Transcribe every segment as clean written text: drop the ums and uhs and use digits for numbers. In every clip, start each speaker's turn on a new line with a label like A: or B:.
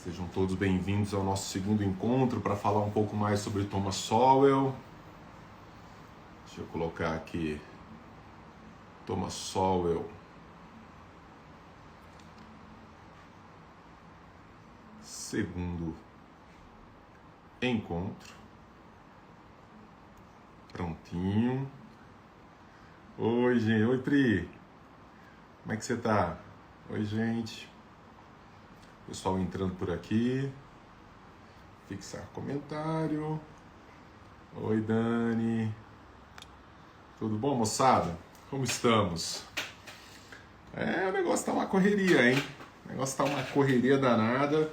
A: Sejam todos bem-vindos ao nosso segundo encontro para falar um pouco mais sobre Thomas Sowell. Deixa eu colocar aqui Thomas Sowell. Segundo encontro. Prontinho. Oi, gente. Oi, Pri. Como é que você tá? Oi, gente. Pessoal entrando por aqui. Fixar comentário. Oi, Dani. Tudo bom, moçada? Como estamos? O negócio tá uma correria, hein? O negócio tá uma correria danada.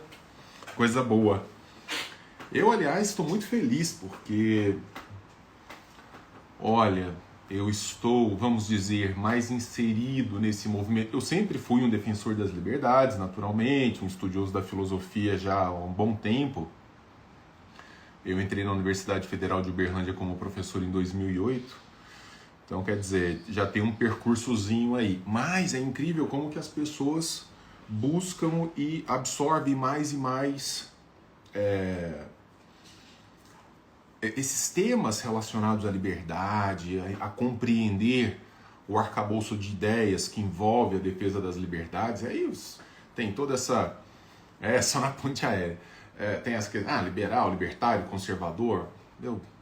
A: Coisa boa. Eu, aliás, estou muito feliz porque, olha, eu estou, vamos dizer, mais inserido nesse movimento. Eu sempre fui um defensor das liberdades, naturalmente, um estudioso da filosofia já há um bom tempo. Eu entrei na Universidade Federal de Uberlândia como professor em 2008. Então, quer dizer, já tem um percursozinho aí. Mas é incrível como que as pessoas buscam e absorvem mais e mais esses temas relacionados à liberdade, a compreender o arcabouço de ideias que envolve a defesa das liberdades. Aí tem toda essa... só na ponte aérea. Tem as questões, liberal, libertário, conservador,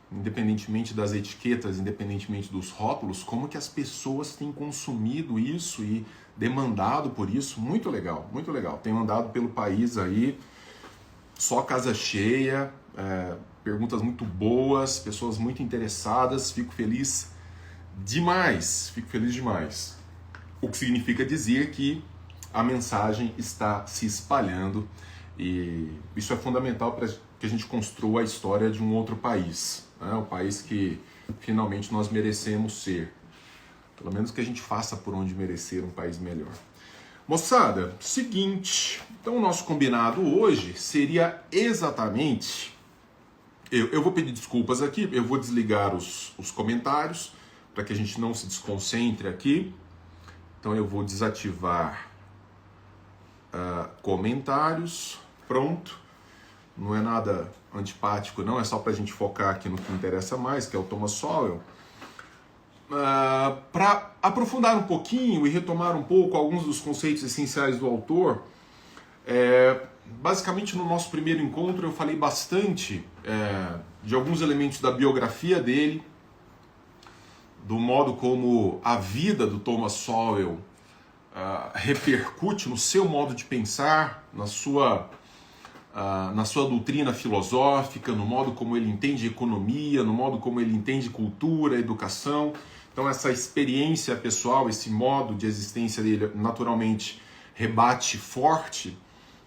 A: independentemente das etiquetas, independentemente dos rótulos, como que as pessoas têm consumido isso e demandado por isso. Muito legal, muito legal. Tenho andado pelo país aí, só casa cheia, perguntas muito boas, pessoas muito interessadas, fico feliz demais. O que significa dizer que a mensagem está se espalhando e isso é fundamental para que a gente construa a história de um outro país, né? O país que finalmente nós merecemos ser. Pelo menos que a gente faça por onde merecer um país melhor. Moçada, seguinte, então o nosso combinado hoje seria exatamente... Eu vou pedir desculpas aqui, eu vou desligar os comentários para que a gente não se desconcentre aqui. Então eu vou desativar comentários, pronto. Não é nada antipático não, é só para a gente focar aqui no que interessa mais, que é o Thomas Sowell. Para aprofundar um pouquinho e retomar um pouco alguns dos conceitos essenciais do autor, basicamente no nosso primeiro encontro eu falei bastante de alguns elementos da biografia dele, do modo como a vida do Thomas Sowell repercute no seu modo de pensar, na sua doutrina filosófica, no modo como ele entende economia, no modo como ele entende cultura, educação. Então essa experiência pessoal, esse modo de existência dele naturalmente rebate forte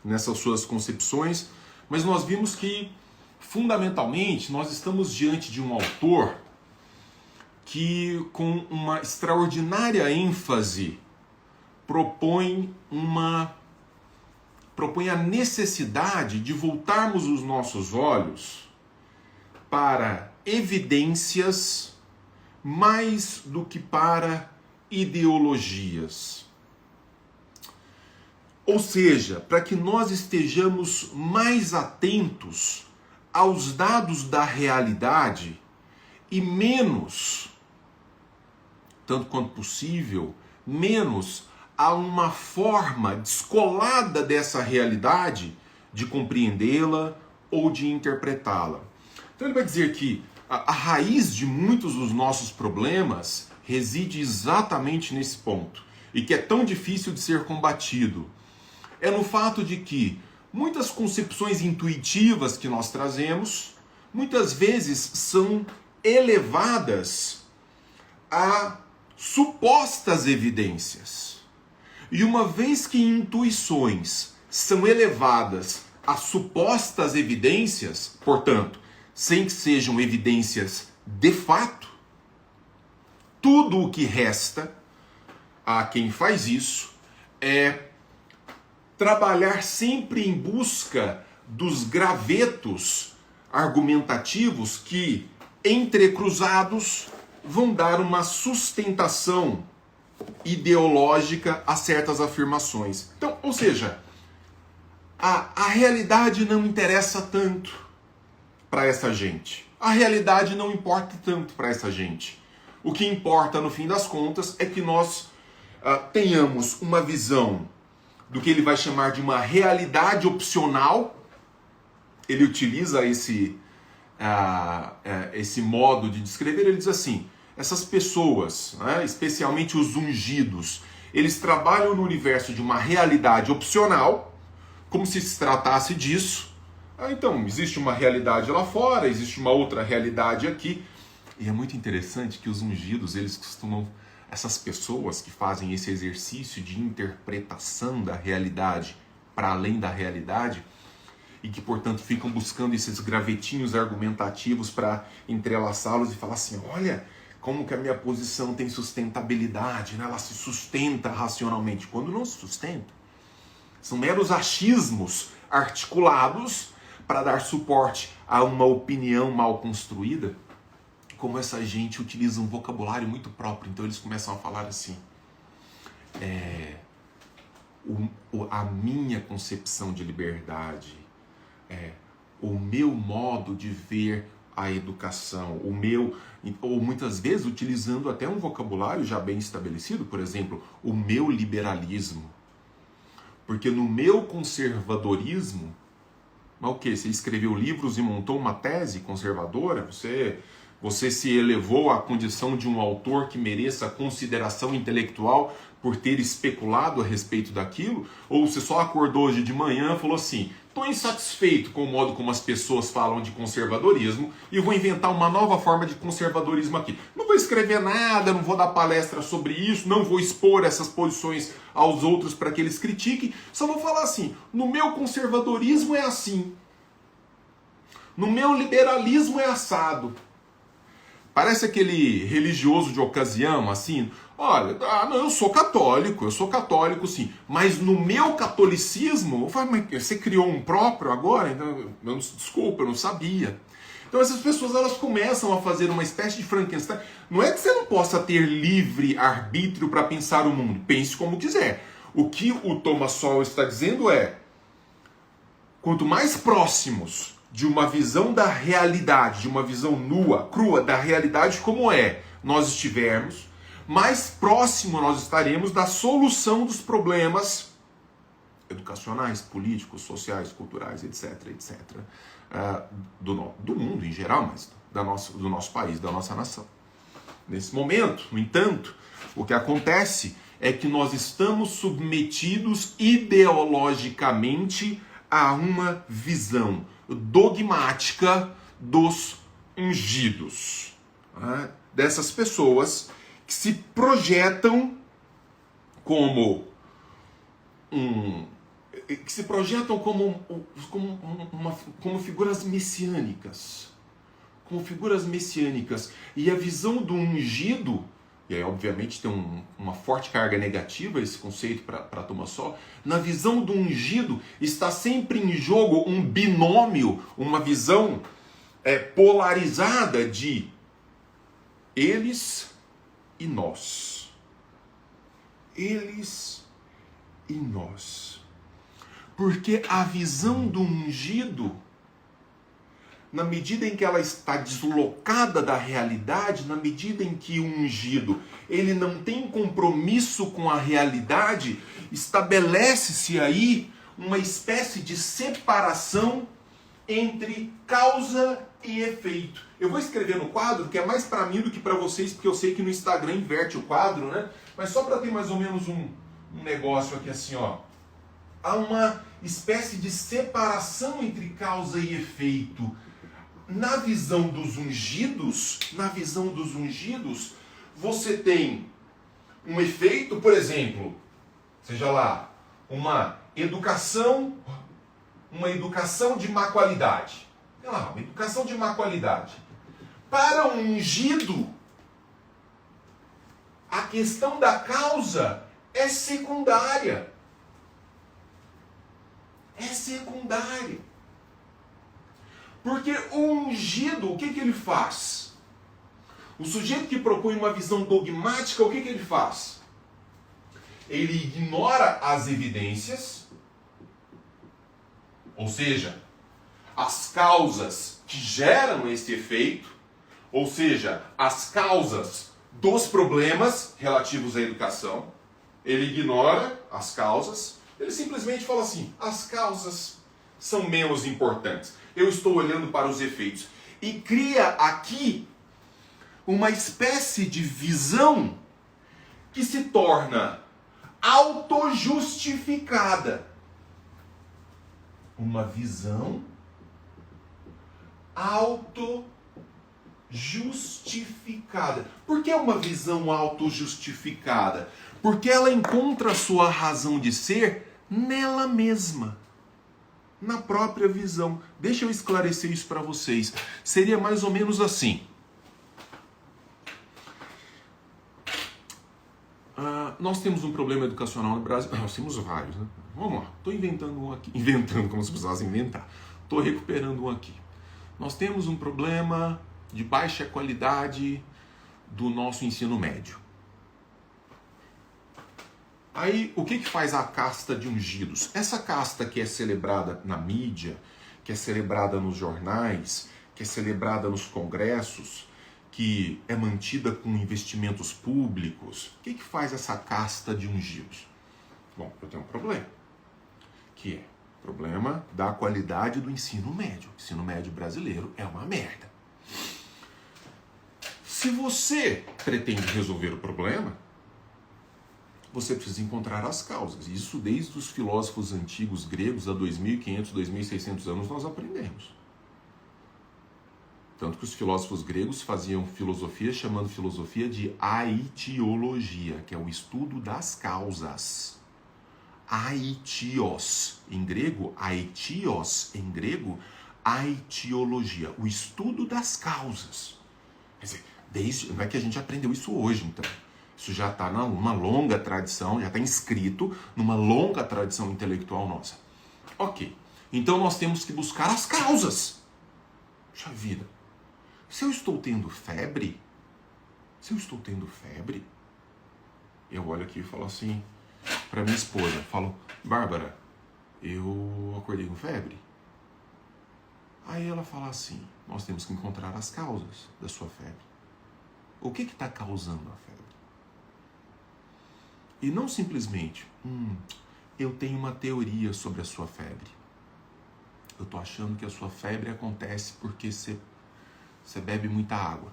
A: nessas suas concepções, mas nós vimos que, fundamentalmente, nós estamos diante de um autor que, com uma extraordinária ênfase, propõe a necessidade de voltarmos os nossos olhos para evidências mais do que para ideologias. Ou seja, para que nós estejamos mais atentos aos dados da realidade e menos, tanto quanto possível, menos a uma forma descolada dessa realidade de compreendê-la ou de interpretá-la. Então ele vai dizer que a raiz de muitos dos nossos problemas reside exatamente nesse ponto, e que é tão difícil de ser combatido. É no fato de que muitas concepções intuitivas que nós trazemos, muitas vezes são elevadas a supostas evidências. E uma vez que intuições são elevadas a supostas evidências, portanto, sem que sejam evidências de fato, tudo o que resta a quem faz isso é trabalhar sempre em busca dos gravetos argumentativos que, entrecruzados, vão dar uma sustentação ideológica a certas afirmações. Então, ou seja, a realidade não interessa tanto para essa gente. A realidade não importa tanto para essa gente. O que importa, no fim das contas, é que nós tenhamos uma visão do que ele vai chamar de uma realidade opcional. Ele utiliza esse modo de descrever. Ele diz assim: essas pessoas, né, especialmente os ungidos, eles trabalham no universo de uma realidade opcional, como se tratasse disso. Então, existe uma realidade lá fora, existe uma outra realidade aqui. E é muito interessante que os ungidos, eles costumam, essas pessoas que fazem esse exercício de interpretação da realidade para além da realidade, e que, portanto, ficam buscando esses gravetinhos argumentativos para entrelaçá-los e falar assim: olha, como que a minha posição tem sustentabilidade, né? Ela se sustenta racionalmente, quando não se sustenta. São meros achismos articulados para dar suporte a uma opinião mal construída. Como essa gente utiliza um vocabulário muito próprio, então eles começam a falar assim: a minha concepção de liberdade, o meu modo de ver a educação, ou muitas vezes utilizando até um vocabulário já bem estabelecido, por exemplo, o meu liberalismo. Porque no meu conservadorismo, mas o quê? Você escreveu livros e montou uma tese conservadora? Você se elevou à condição de um autor que mereça consideração intelectual por ter especulado a respeito daquilo? Ou você só acordou hoje de manhã e falou assim: estou insatisfeito com o modo como as pessoas falam de conservadorismo e vou inventar uma nova forma de conservadorismo aqui. Não vou escrever nada, não vou dar palestra sobre isso, não vou expor essas posições aos outros para que eles critiquem, só vou falar assim: no meu conservadorismo é assim, no meu liberalismo é assado. Parece aquele religioso de ocasião, assim: olha, não, eu sou católico sim, mas no meu catolicismo, eu falo, mas você criou um próprio agora? Então, desculpa, eu não sabia. Então essas pessoas, elas começam a fazer uma espécie de Frankenstein. Não é que você não possa ter livre arbítrio para pensar o mundo, pense como quiser. O que o Thomas Sowell está dizendo é: quanto mais próximos de uma visão da realidade, de uma visão nua, crua da realidade como nós estivermos, mais próximo nós estaremos da solução dos problemas educacionais, políticos, sociais, culturais, etc, etc, do mundo em geral, mas do nosso país, da nossa nação. Nesse momento, no entanto, o que acontece é que nós estamos submetidos ideologicamente a uma visão dogmática dos ungidos, né? Dessas pessoas que se projetam como como figuras messiânicas, e a visão do ungido. E aí, obviamente, tem uma forte carga negativa esse conceito para Thomas Sowell. Na visão do ungido está sempre em jogo um binômio, uma visão polarizada de eles e nós. Eles e nós. Porque a visão do ungido, na medida em que ela está deslocada da realidade, na medida em que o ungido ele não tem compromisso com a realidade, estabelece-se aí uma espécie de separação entre causa e efeito. Eu vou escrever no quadro, que é mais para mim do que para vocês, porque eu sei que no Instagram inverte o quadro, né? Mas só para ter mais ou menos um negócio aqui assim, ó. Há uma espécie de separação entre causa e efeito. Na visão dos ungidos, você tem um efeito, por exemplo, seja lá, uma educação de má qualidade. Sei lá, uma educação de má qualidade. Para um ungido, a questão da causa é secundária. É secundária. Porque o ungido, o que ele faz? O sujeito que propõe uma visão dogmática, o que ele faz? Ele ignora as evidências Ou seja, as causas que geram esse efeito, ou seja, as causas dos problemas relativos à educação, ele ignora as causas, ele simplesmente fala assim, as causas são menos importantes. Eu estou olhando para os efeitos. E cria aqui uma espécie de visão que se torna autojustificada. Uma visão autojustificada. Por que uma visão autojustificada? Porque ela encontra a sua razão de ser nela mesma, na própria visão. Deixa eu esclarecer isso para vocês. Seria mais ou menos assim. Nós temos um problema educacional no Brasil. Nós temos vários, né? Vamos lá. Estou inventando um aqui. Inventando como se precisasse inventar. Estou recuperando um aqui. Nós temos um problema de baixa qualidade do nosso ensino médio. Aí, o que faz a casta de ungidos? Essa casta que é celebrada na mídia, que é celebrada nos jornais, que é celebrada nos congressos, que é mantida com investimentos públicos, o que faz essa casta de ungidos? Bom, eu tenho um problema, que é o problema da qualidade do ensino médio. O ensino médio brasileiro é uma merda. Se você pretende resolver o problema, você precisa encontrar as causas. Isso desde os filósofos antigos gregos, há 2.500, 2.600 anos, nós aprendemos. Tanto que os filósofos gregos faziam filosofia chamando filosofia de aitiologia, que é o estudo das causas. Aitios, em grego, aitios, em grego, aitiologia, o estudo das causas. Quer dizer, não é que a gente aprendeu isso hoje, então. Isso já está numa longa tradição, já está inscrito numa longa tradição intelectual nossa. Ok, então nós temos que buscar as causas. Puxa vida. Se eu estou tendo febre, eu olho aqui e falo assim para minha esposa, falo, Bárbara, eu acordei com febre. Aí ela fala assim, nós temos que encontrar as causas da sua febre. O que está causando a febre? E não simplesmente, eu tenho uma teoria sobre a sua febre. Eu estou achando que a sua febre acontece porque você bebe muita água.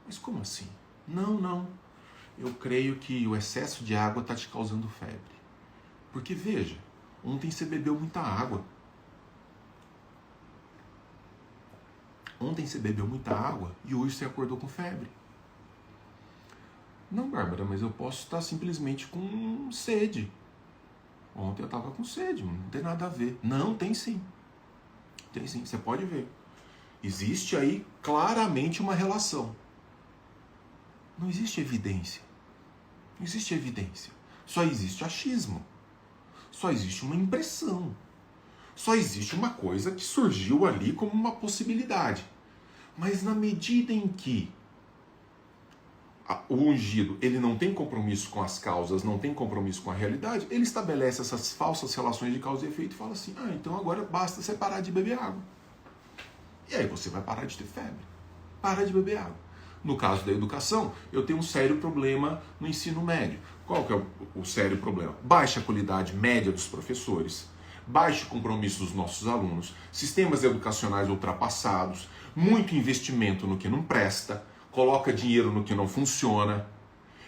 A: Mas como assim? Não. Eu creio que o excesso de água está te causando febre. Porque veja, ontem você bebeu muita água. Ontem você bebeu muita água e hoje você acordou com febre. Não, Bárbara, mas eu posso estar simplesmente com sede. Ontem eu estava com sede, não tem nada a ver. Não, tem sim. Tem sim, você pode ver. Existe aí claramente uma relação. Não existe evidência. Não existe evidência. Só existe achismo. Só existe uma impressão. Só existe uma coisa que surgiu ali como uma possibilidade. Mas na medida em que o ungido ele não tem compromisso com as causas, não tem compromisso com a realidade, ele estabelece essas falsas relações de causa e efeito e fala assim, então agora basta você parar de beber água. E aí você vai parar de ter febre. Para de beber água. No caso da educação, eu tenho um sério problema no ensino médio. Qual que é o sério problema? Baixa qualidade média dos professores, baixo compromisso dos nossos alunos, sistemas educacionais ultrapassados, muito investimento no que não presta, coloca dinheiro no que não funciona,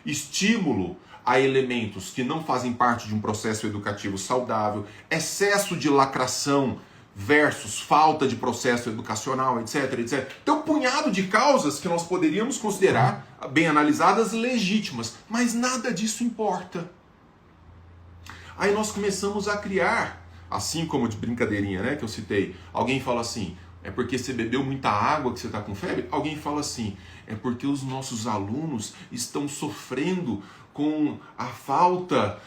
A: estímulo a elementos que não fazem parte de um processo educativo saudável, excesso de lacração versus falta de processo educacional, etc, etc. Tem um punhado de causas que nós poderíamos considerar, bem analisadas, legítimas, mas nada disso importa. Aí nós começamos a criar, assim como de brincadeirinha, né, que eu citei, alguém fala assim, é porque você bebeu muita água que você está com febre? Alguém fala assim, é porque os nossos alunos estão sofrendo com a falta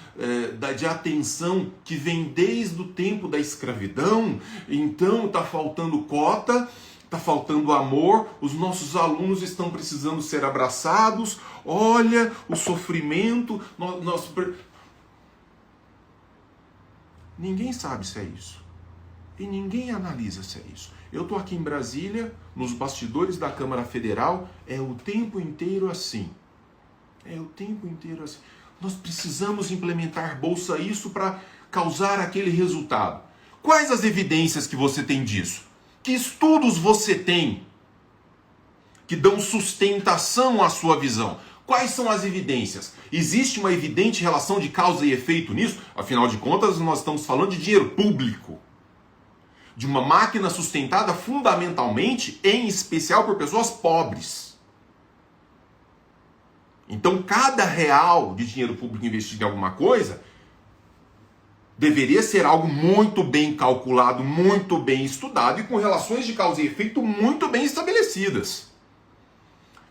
A: de atenção que vem desde o tempo da escravidão, então está faltando cota, está faltando amor, os nossos alunos estão precisando ser abraçados, olha o sofrimento, Ninguém sabe se é isso. E ninguém analisa se é isso. Eu estou aqui em Brasília, nos bastidores da Câmara Federal, é o tempo inteiro assim. É o tempo inteiro assim. Nós precisamos implementar bolsa isso para causar aquele resultado. Quais as evidências que você tem disso? Que estudos você tem que dão sustentação à sua visão? Quais são as evidências? Existe uma evidente relação de causa e efeito nisso? Afinal de contas, nós estamos falando de dinheiro público. De uma máquina sustentada fundamentalmente, em especial, por pessoas pobres. Então, cada real de dinheiro público investido em alguma coisa deveria ser algo muito bem calculado, muito bem estudado e com relações de causa e efeito muito bem estabelecidas.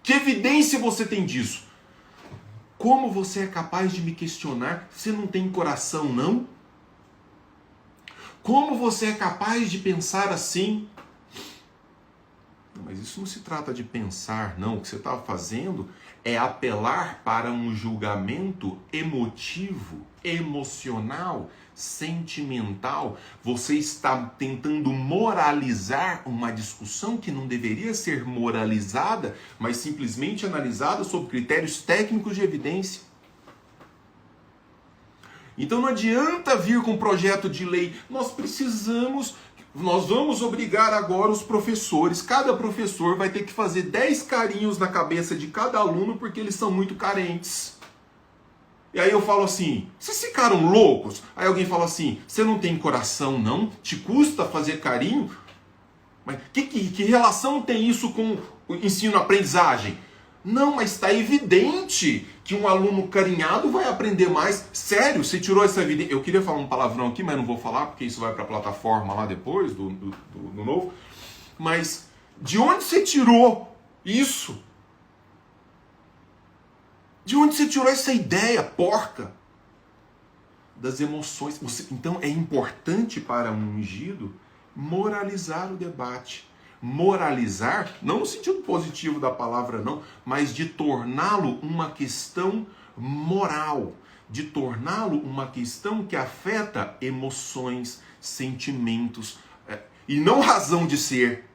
A: Que evidência você tem disso? Como você é capaz de me questionar? Você não tem coração, não? Como você é capaz de pensar assim? Não, mas isso não se trata de pensar, não. O que você está fazendo é apelar para um julgamento emotivo, emocional, sentimental. Você está tentando moralizar uma discussão que não deveria ser moralizada, mas simplesmente analisada sob critérios técnicos de evidência. Então não adianta vir com um projeto de lei. Nós vamos obrigar agora os professores. Cada professor vai ter que fazer 10 carinhos na cabeça de cada aluno porque eles são muito carentes. E aí eu falo assim, vocês ficaram loucos? Aí alguém fala assim, você não tem coração não? Te custa fazer carinho? Mas que relação tem isso com o ensino-aprendizagem? Não, mas está evidente que um aluno carinhado vai aprender mais. Sério, você tirou essa evidência. Eu queria falar um palavrão aqui, mas não vou falar, porque isso vai para a plataforma lá depois, do novo. Mas de onde você tirou isso? De onde você tirou essa ideia porca? Das emoções. Então é importante para um ungido moralizar o debate. Moralizar, não no sentido positivo da palavra não, mas de torná-lo uma questão moral, de torná-lo uma questão que afeta emoções, sentimentos, e não razão de ser.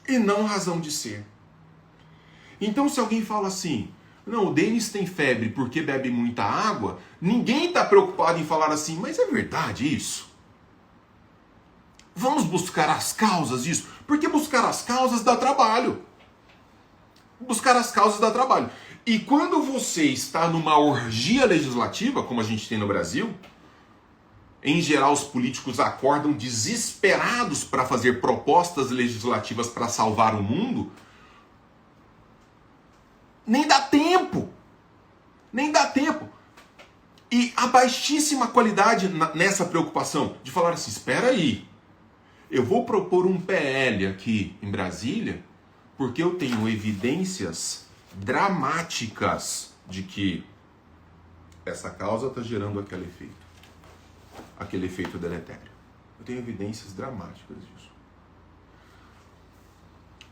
A: E não razão de ser. Então se alguém fala assim, não, o Denis tem febre porque bebe muita água, ninguém está preocupado em falar assim, mas é verdade isso? Vamos buscar as causas disso? Porque buscar as causas dá trabalho. Buscar as causas dá trabalho. E quando você está numa orgia legislativa, como a gente tem no Brasil, em geral os políticos acordam desesperados para fazer propostas legislativas para salvar o mundo, nem dá tempo. Nem dá tempo. E a baixíssima qualidade nessa preocupação de falar assim, espera aí, eu vou propor um PL aqui em Brasília porque eu tenho evidências dramáticas de que essa causa está gerando aquele efeito deletério. Eu tenho evidências dramáticas disso.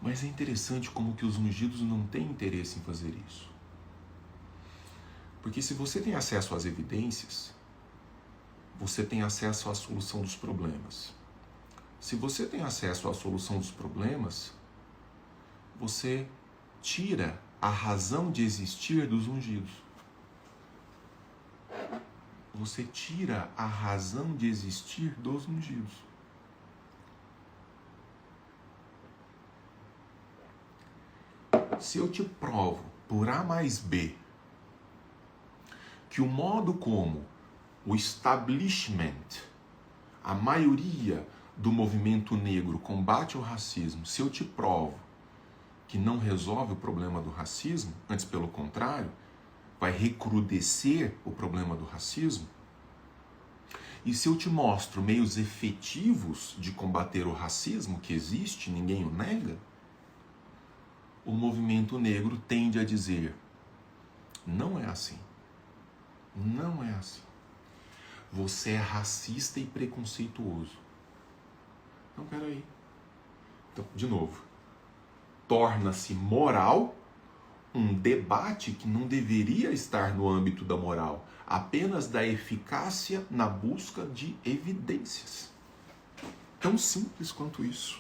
A: Mas é interessante como que os ungidos não têm interesse em fazer isso. Porque se você tem acesso às evidências, você tem acesso à solução dos problemas. Se você tem acesso à solução dos problemas, você tira a razão de existir dos ungidos. Você tira a razão de existir dos ungidos. Se eu te provo por A mais B que o modo como o establishment, a maioria do movimento negro combate o racismo, se eu te provo que não resolve o problema do racismo, antes pelo contrário, vai recrudescer o problema do racismo, e se eu te mostro meios efetivos de combater o racismo que existe, ninguém o nega, o movimento negro tende a dizer, não é assim. Não é assim. Você é racista e preconceituoso. Não, peraí. Então, de novo, torna-se moral um debate que não deveria estar no âmbito da moral. apenas da eficácia na busca de evidências. Tão simples quanto isso.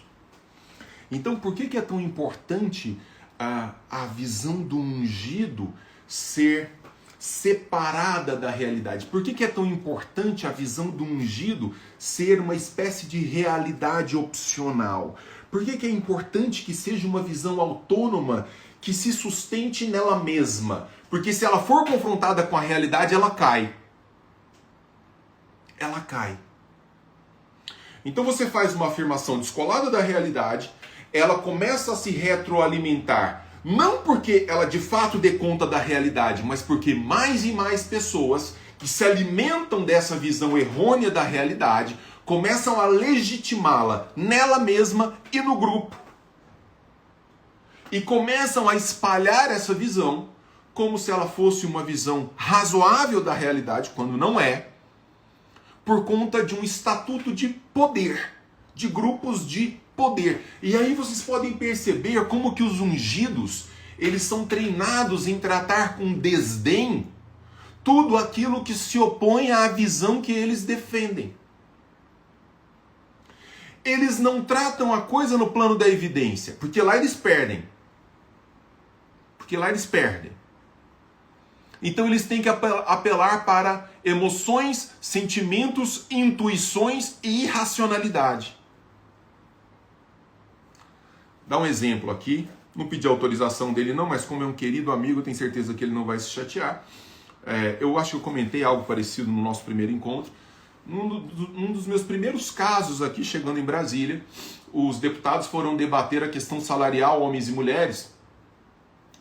A: Então, por que é tão importante a visão do ungido ser separada da realidade? Por que é tão importante a visão do ungido ser uma espécie de realidade opcional? Por que é importante que seja uma visão autônoma que se sustente nela mesma? Porque se ela for confrontada com a realidade, ela cai. Ela cai. Então você faz uma afirmação descolada da realidade, ela começa a se retroalimentar, não porque ela de fato dê conta da realidade, mas porque mais e mais pessoas que se alimentam dessa visão errônea da realidade começam a legitimá-la nela mesma e no grupo. E começam a espalhar essa visão como se ela fosse uma visão razoável da realidade, quando não é, por conta de um estatuto de poder, de grupos de poder. E aí vocês podem perceber como que os ungidos, eles são treinados em tratar com desdém tudo aquilo que se opõe à visão que eles defendem. Eles não tratam a coisa no plano da evidência, porque lá eles perdem. Porque lá eles perdem. Então eles têm que apelar para emoções, sentimentos, intuições e irracionalidade. Dá um exemplo aqui. Não pedi autorização dele não, mas como é um querido amigo, eu tenho certeza que ele não vai se chatear. Eu acho que eu comentei algo parecido no nosso primeiro encontro. Num dos meus primeiros casos aqui, chegando em Brasília, os deputados foram debater a questão salarial, homens e mulheres,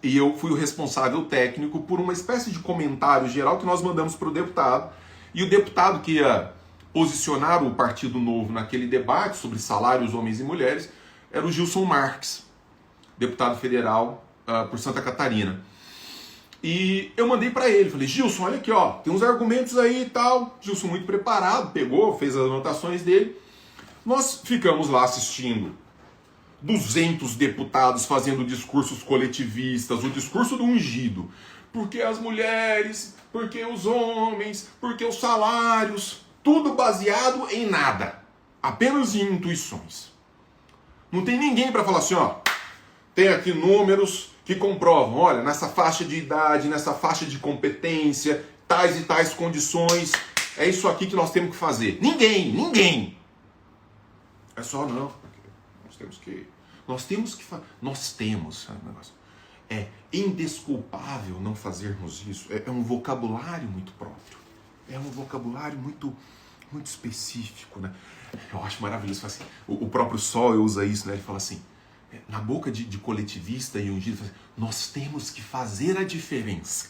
A: e eu fui o responsável técnico por uma espécie de comentário geral que nós mandamos para o deputado, e o deputado que ia posicionar o Partido Novo naquele debate sobre salários, homens e mulheres, era o Gilson Marques, deputado federal por Santa Catarina. E eu mandei para ele, falei, Gilson, olha aqui, ó, tem uns argumentos aí e tal. Gilson muito preparado, pegou, fez as anotações dele. Nós ficamos lá assistindo 200 deputados fazendo discursos coletivistas, o discurso do ungido. Porque as mulheres, porque os homens, porque os salários, tudo baseado em nada, apenas em intuições. Não tem ninguém para falar assim, ó, tem aqui números que comprovam, olha, nessa faixa de idade, nessa faixa de competência, tais e tais condições, é isso aqui que nós temos que fazer. Ninguém. É só não, nós temos, sabe, negócio. É indesculpável não fazermos isso, é um vocabulário muito próprio, é um vocabulário muito específico, né? Eu acho maravilhoso, assim, o próprio Sol usa isso, né? Ele fala assim, na boca de coletivista e ungido, nós temos que fazer a diferença.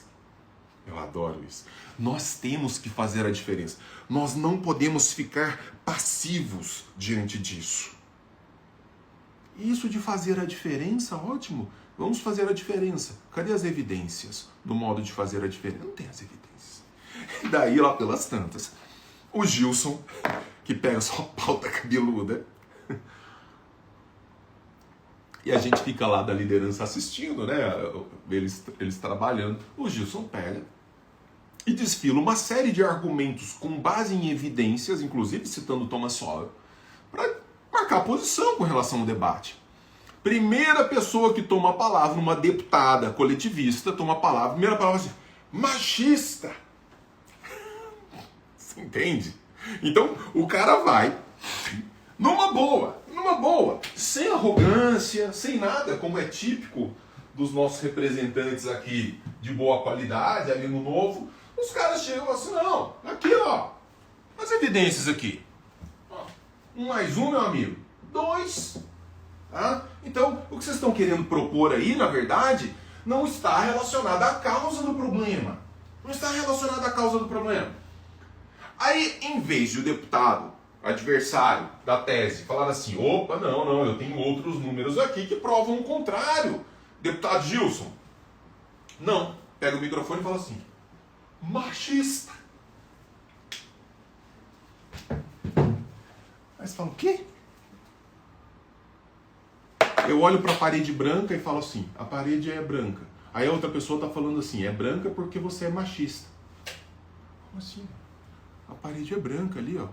A: Eu adoro isso. Nós temos que fazer a diferença. Nós não podemos ficar passivos diante disso. Isso de fazer a diferença, ótimo. Vamos fazer a diferença. Cadê as evidências do modo de fazer a diferença? Não tem as evidências. E daí, lá pelas tantas, o Gilson, que pega só pauta cabeluda, e a gente fica lá da liderança assistindo, né? Eles trabalhando. O Gilson pega e desfila uma série de argumentos com base em evidências, inclusive citando Thomas Sowell, para marcar posição com relação ao debate. Primeira pessoa que toma a palavra, uma deputada coletivista, toma a palavra, primeira palavra assim, machista. Você entende? Então, o cara vai numa boa, sem arrogância, sem nada, como é típico dos nossos representantes aqui de boa qualidade, ali no Novo, os caras chegam assim, não, aqui ó, as evidências aqui. 1 mais 1, meu amigo, 2. Tá? Então, o que vocês estão querendo propor aí, na verdade, não está relacionado à causa do problema. Não está relacionado à causa do problema. Aí, em vez de o deputado adversário da tese falar assim, opa, não, eu tenho outros números aqui que provam o contrário. Deputado Gilson, não, pega o microfone e fala assim, machista. Aí você fala, o quê? Eu olho para a parede branca e falo assim, a parede é branca. Aí a outra pessoa está falando assim, é branca porque você é machista. Como assim? A parede é branca ali, ó.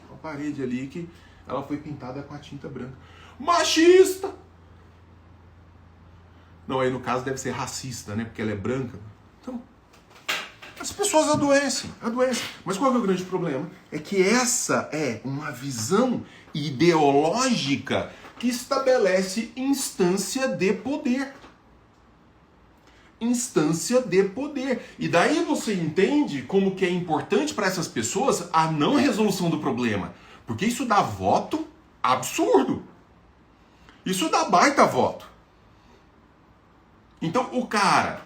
A: Uma parede ali que ela foi pintada com a tinta branca. Machista! Não, aí no caso deve ser racista, né? Porque ela é branca. Então, as pessoas adoecem. Mas qual é o grande problema? É que essa é uma visão ideológica que estabelece instância de poder. Instância de poder. E daí você entende como que é importante para essas pessoas a não resolução do problema. Porque isso dá voto absurdo. Isso dá baita voto. Então o cara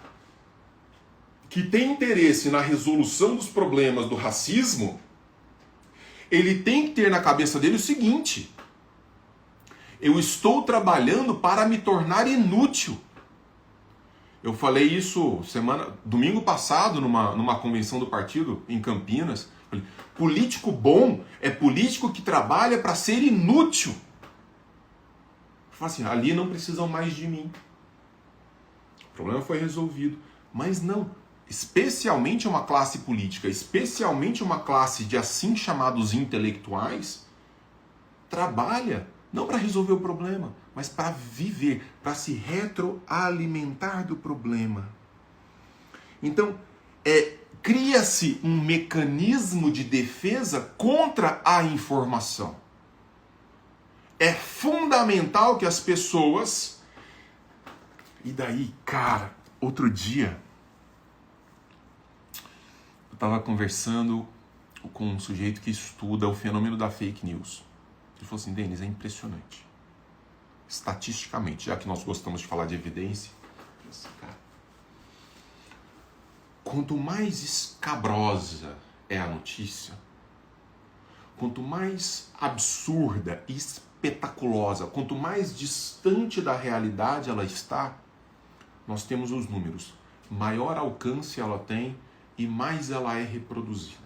A: que tem interesse na resolução dos problemas do racismo, ele tem que ter na cabeça dele o seguinte: eu estou trabalhando para me tornar inútil. Eu falei isso domingo passado numa convenção do partido em Campinas. Falei, político bom é político que trabalha para ser inútil. Eu falei assim, ali não precisam mais de mim. O problema foi resolvido. Mas não, especialmente uma classe política, especialmente uma classe de assim chamados intelectuais, trabalha não para resolver o problema, mas para viver, para se retroalimentar do problema. Então, cria-se um mecanismo de defesa contra a informação. É fundamental que as pessoas... E daí, cara, outro dia, eu estava conversando com um sujeito que estuda o fenômeno da fake news. Ele falou assim, Denis, é impressionante. Estatisticamente, já que nós gostamos de falar de evidência, assim, cara, quanto mais escabrosa é a notícia, quanto mais absurda e espetaculosa, quanto mais distante da realidade ela está, nós temos os números. Maior alcance ela tem e mais ela é reproduzida.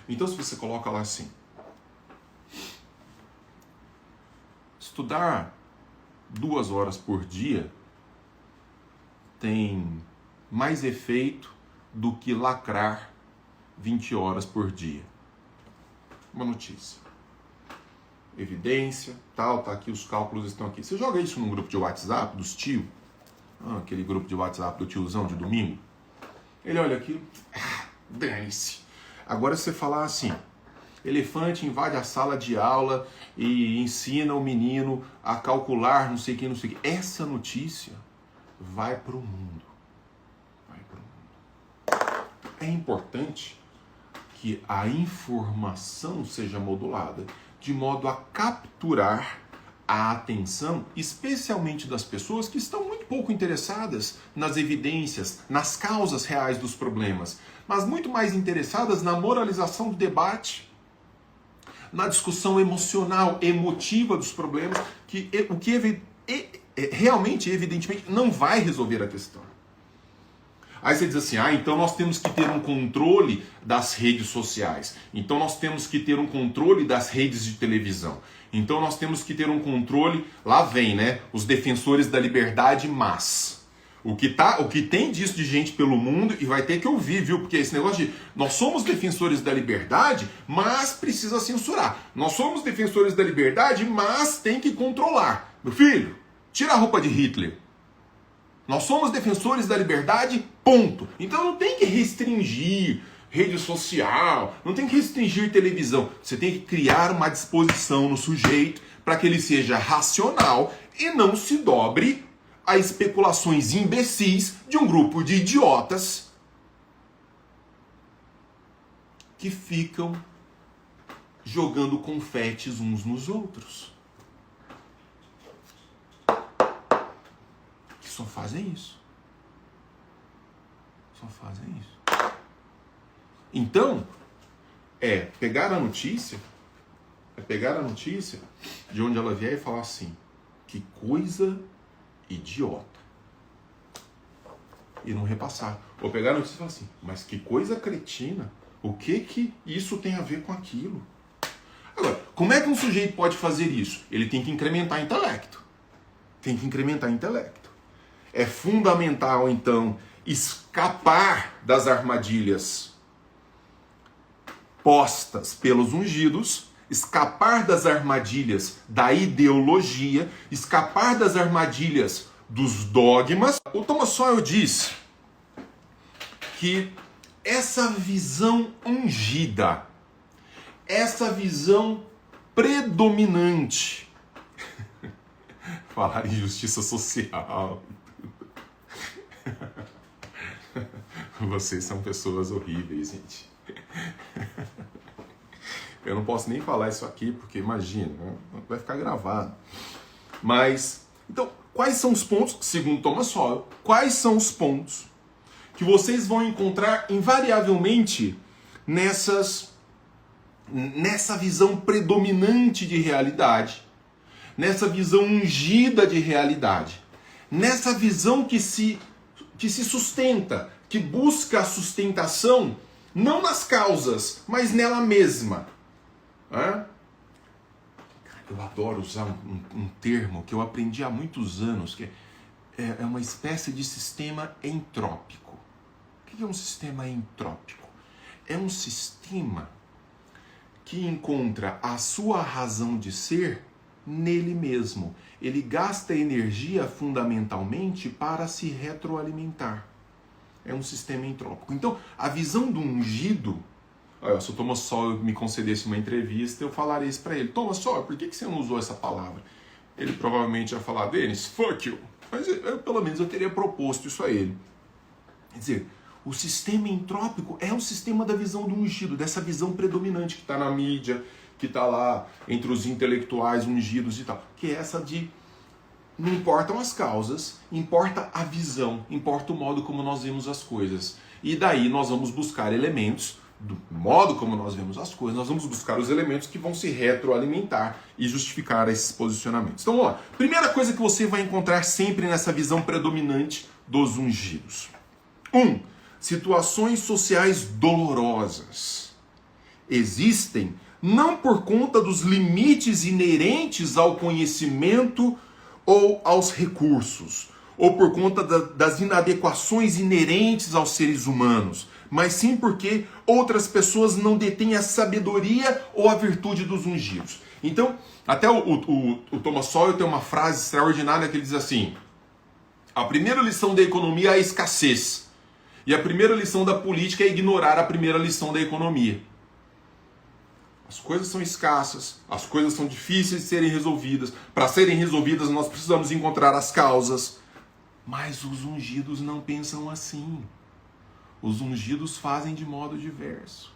A: Então, se você coloca lá assim, estudar 2 horas por dia tem mais efeito do que lacrar 20 horas por dia. Uma notícia. Evidência, tal, tá aqui, os cálculos estão aqui. Você joga isso num grupo de WhatsApp dos tios, aquele grupo de WhatsApp do tiozão de domingo. Ele olha aqui, dane-se. Agora você falar assim, elefante invade a sala de aula e ensina o menino a calcular não sei o que. Essa notícia vai para o mundo. É importante que a informação seja modulada de modo a capturar a atenção, especialmente das pessoas que estão muito pouco interessadas nas evidências, nas causas reais dos problemas, mas muito mais interessadas na moralização do debate, na discussão emocional, emotiva dos problemas, o que realmente, evidentemente, não vai resolver a questão. Aí você diz assim, então nós temos que ter um controle das redes sociais. Então nós temos que ter um controle das redes de televisão. Então nós temos que ter um controle, lá vem, né, os defensores da liberdade, mas... O que tem disso de gente pelo mundo, e vai ter que ouvir, viu? Porque esse negócio de nós somos defensores da liberdade, mas precisa censurar. Nós somos defensores da liberdade, mas tem que controlar. Meu filho, tira a roupa de Hitler. Nós somos defensores da liberdade, ponto. Então não tem que restringir rede social, não tem que restringir televisão. Você tem que criar uma disposição no sujeito para que ele seja racional e não se dobre a especulações imbecis de um grupo de idiotas que ficam jogando confetes uns nos outros. Que só fazem isso. Só fazem isso. Então, pegar a notícia de onde ela vier e falar assim, que coisa idiota. E não repassar. Ou pegar a notícia e falar assim, mas que coisa cretina. O que isso tem a ver com aquilo? Agora, como é que um sujeito pode fazer isso? Ele tem que incrementar intelecto. É fundamental, então, escapar das armadilhas postas pelos ungidos, escapar das armadilhas da ideologia, escapar das armadilhas dos dogmas. O Thomas Sowell diz que essa visão ungida, essa visão predominante, falar em justiça social, vocês são pessoas horríveis, gente. Eu não posso nem falar isso aqui, porque imagina, vai ficar gravado. Mas, então, quais são os pontos, segundo Thomas Sowell, quais são os pontos que vocês vão encontrar invariavelmente nessa visão predominante de realidade, nessa visão ungida de realidade, nessa visão que se sustenta, que busca a sustentação não nas causas, mas nela mesma. Eu adoro usar um termo que eu aprendi há muitos anos, que é uma espécie de sistema entrópico. O que é um sistema entrópico? É um sistema que encontra a sua razão de ser nele mesmo. Ele gasta energia fundamentalmente para se retroalimentar. É um sistema entrópico. Então, a visão do ungido... Olha, se o Thomas Sowell me concedesse uma entrevista, eu falaria isso para ele. Thomas Sowell, por que você não usou essa palavra? Ele provavelmente ia falar, Denis, fuck you. Mas pelo menos eu teria proposto isso a ele. Quer dizer, o sistema entrópico é o sistema da visão do ungido, dessa visão predominante que está na mídia, que está lá entre os intelectuais ungidos e tal. Que é essa de não importam as causas, importa a visão, importa o modo como nós vemos as coisas. E daí nós vamos buscar elementos, do modo como nós vemos as coisas, nós vamos buscar os elementos que vão se retroalimentar e justificar esses posicionamentos. Então, vamos lá. Primeira coisa que você vai encontrar sempre nessa visão predominante dos ungidos. 1. Situações sociais dolorosas. Existem não por conta dos limites inerentes ao conhecimento ou aos recursos, ou por conta das inadequações inerentes aos seres humanos, mas sim porque outras pessoas não detêm a sabedoria ou a virtude dos ungidos. Então, até o Thomas Sowell tem uma frase extraordinária que ele diz assim: a primeira lição da economia é a escassez, e a primeira lição da política é ignorar a primeira lição da economia. As coisas são escassas, as coisas são difíceis de serem resolvidas. Para serem resolvidas, nós precisamos encontrar as causas. Mas os ungidos não pensam assim. Os ungidos fazem de modo diverso.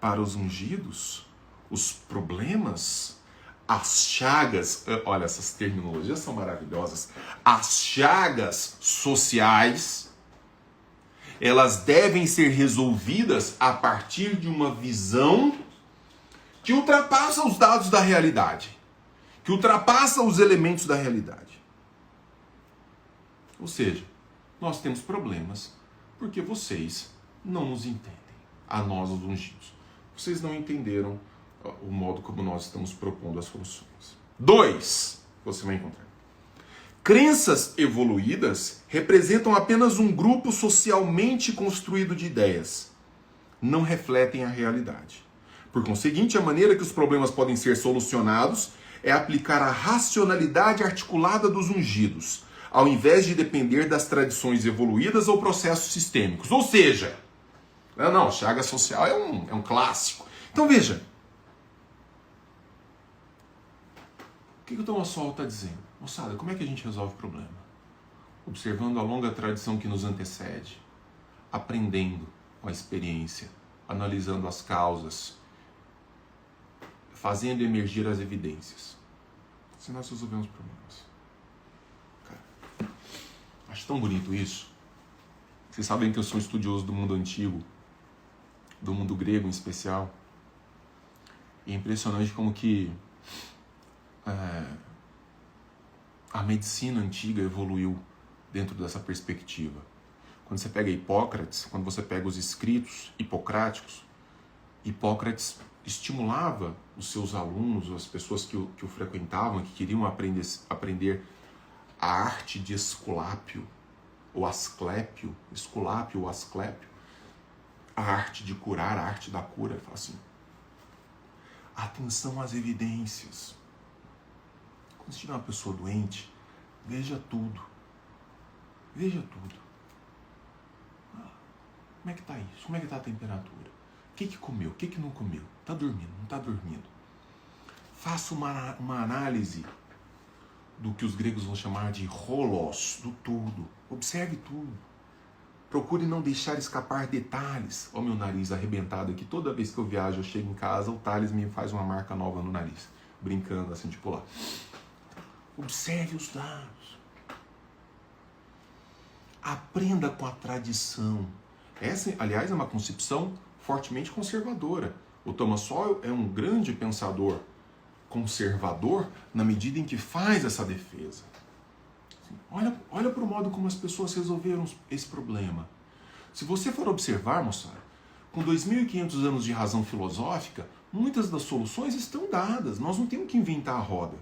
A: Para os ungidos, os problemas, as chagas, olha, essas terminologias são maravilhosas. As chagas sociais, elas devem ser resolvidas a partir de uma visão que ultrapassa os dados da realidade, que ultrapassa os elementos da realidade. Ou seja, nós temos problemas porque vocês não nos entendem, a nós os ungidos. Vocês não entenderam o modo como nós estamos propondo as soluções. 2, você vai encontrar. Crenças evoluídas representam apenas um grupo socialmente construído de ideias. Não refletem a realidade. Por conseguinte, a maneira que os problemas podem ser solucionados é aplicar a racionalidade articulada dos ungidos, ao invés de depender das tradições evoluídas ou processos sistêmicos. Ou seja, chaga social é um clássico. Então veja, o que o Thomas Sowell está dizendo? Moçada, como é que a gente resolve o problema? Observando a longa tradição que nos antecede, aprendendo com a experiência, analisando as causas, fazendo emergir as evidências. Se nós resolvemos problemas. Cara, acho tão bonito isso. Vocês sabem que eu sou um estudioso do mundo antigo, do mundo grego em especial. E é impressionante como que a medicina antiga evoluiu dentro dessa perspectiva. Quando você pega Hipócrates, quando você pega os escritos hipocráticos, Hipócrates estimulava os seus alunos, as pessoas que o frequentavam, que queriam aprender a arte de Esculápio, o Asclépio, Esculápio ou Asclépio, a arte de curar, a arte da cura, ele fala assim, atenção às evidências. Quando você tiver uma pessoa doente, veja tudo. Veja tudo. Como é que está isso? Como é que está a temperatura? O que comeu? O que não comeu? Está dormindo? Não está dormindo? Faça uma análise do que os gregos vão chamar de holos, do tudo. Observe tudo. Procure não deixar escapar detalhes. Olha o meu nariz arrebentado aqui. Toda vez que eu viajo, eu chego em casa, o Thales me faz uma marca nova no nariz. Brincando assim, tipo lá. Observe os dados. Aprenda com a tradição. Essa, aliás, é uma concepção fortemente conservadora. O Thomas Sowell é um grande pensador conservador na medida em que faz essa defesa. Olha para o modo como as pessoas resolveram esse problema. Se você for observar, moçada, com 2.500 anos de razão filosófica, muitas das soluções estão dadas. Nós não temos que inventar a roda.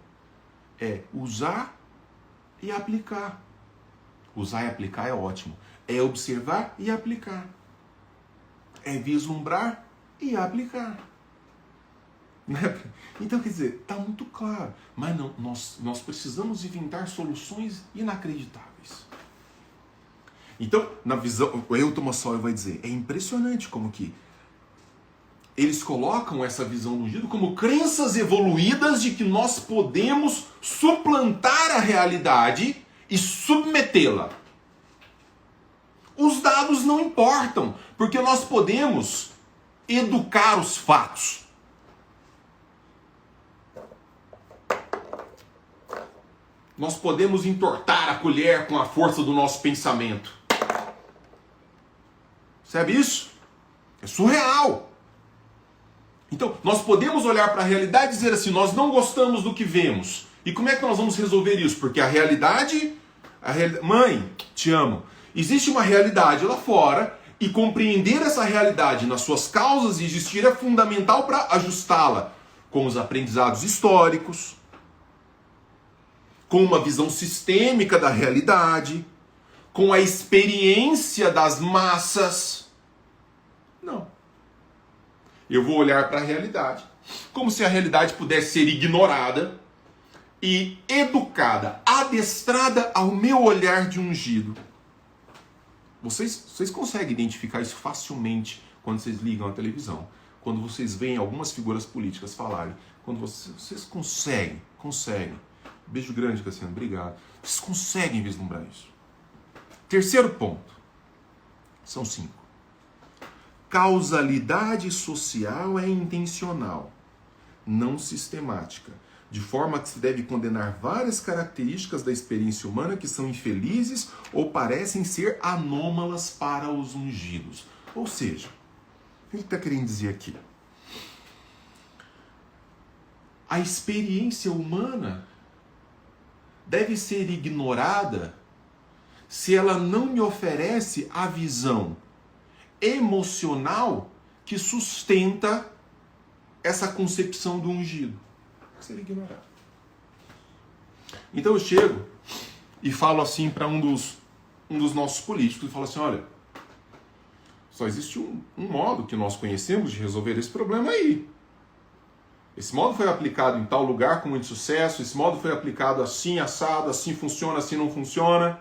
A: É usar e aplicar. Usar e aplicar é ótimo. É observar e aplicar. É vislumbrar e aplicar. Então, quer dizer, está muito claro. Mas não, nós precisamos inventar soluções inacreditáveis. Então, na visão, o Thomas Sowell vai dizer, é impressionante como que eles colocam essa visão do ungido como crenças evoluídas de que nós podemos suplantar a realidade e submetê-la. Os dados não importam, porque nós podemos educar os fatos. Nós podemos entortar a colher com a força do nosso pensamento. Sabe isso? É surreal. Então, nós podemos olhar para a realidade e dizer assim, nós não gostamos do que vemos. E como é que nós vamos resolver isso? Porque a realidade... Mãe, te amo. Existe uma realidade lá fora e compreender essa realidade nas suas causas e existir é fundamental para ajustá-la com os aprendizados históricos, com uma visão sistêmica da realidade, com a experiência das massas. Não. Eu vou olhar para a realidade como se a realidade pudesse ser ignorada e educada, adestrada ao meu olhar de ungido. Vocês conseguem identificar isso facilmente quando vocês ligam a televisão, quando vocês veem algumas figuras políticas falarem, quando vocês conseguem. Beijo grande, Cassiano, obrigado. Vocês conseguem vislumbrar isso. Terceiro ponto. São 5. Causalidade social é intencional, não sistemática, de forma que se deve condenar várias características da experiência humana que são infelizes ou parecem ser anômalas para os ungidos. Ou seja, o que ele está querendo dizer aqui? A experiência humana deve ser ignorada se ela não me oferece a visão emocional que sustenta essa concepção do ungido. Ser ignorado. Então eu chego e falo assim para um dos nossos políticos e falo assim, olha, só existe um modo que nós conhecemos de resolver esse problema aí. Esse modo foi aplicado em tal lugar com muito sucesso, esse modo foi aplicado assim, assado, assim funciona, assim não funciona.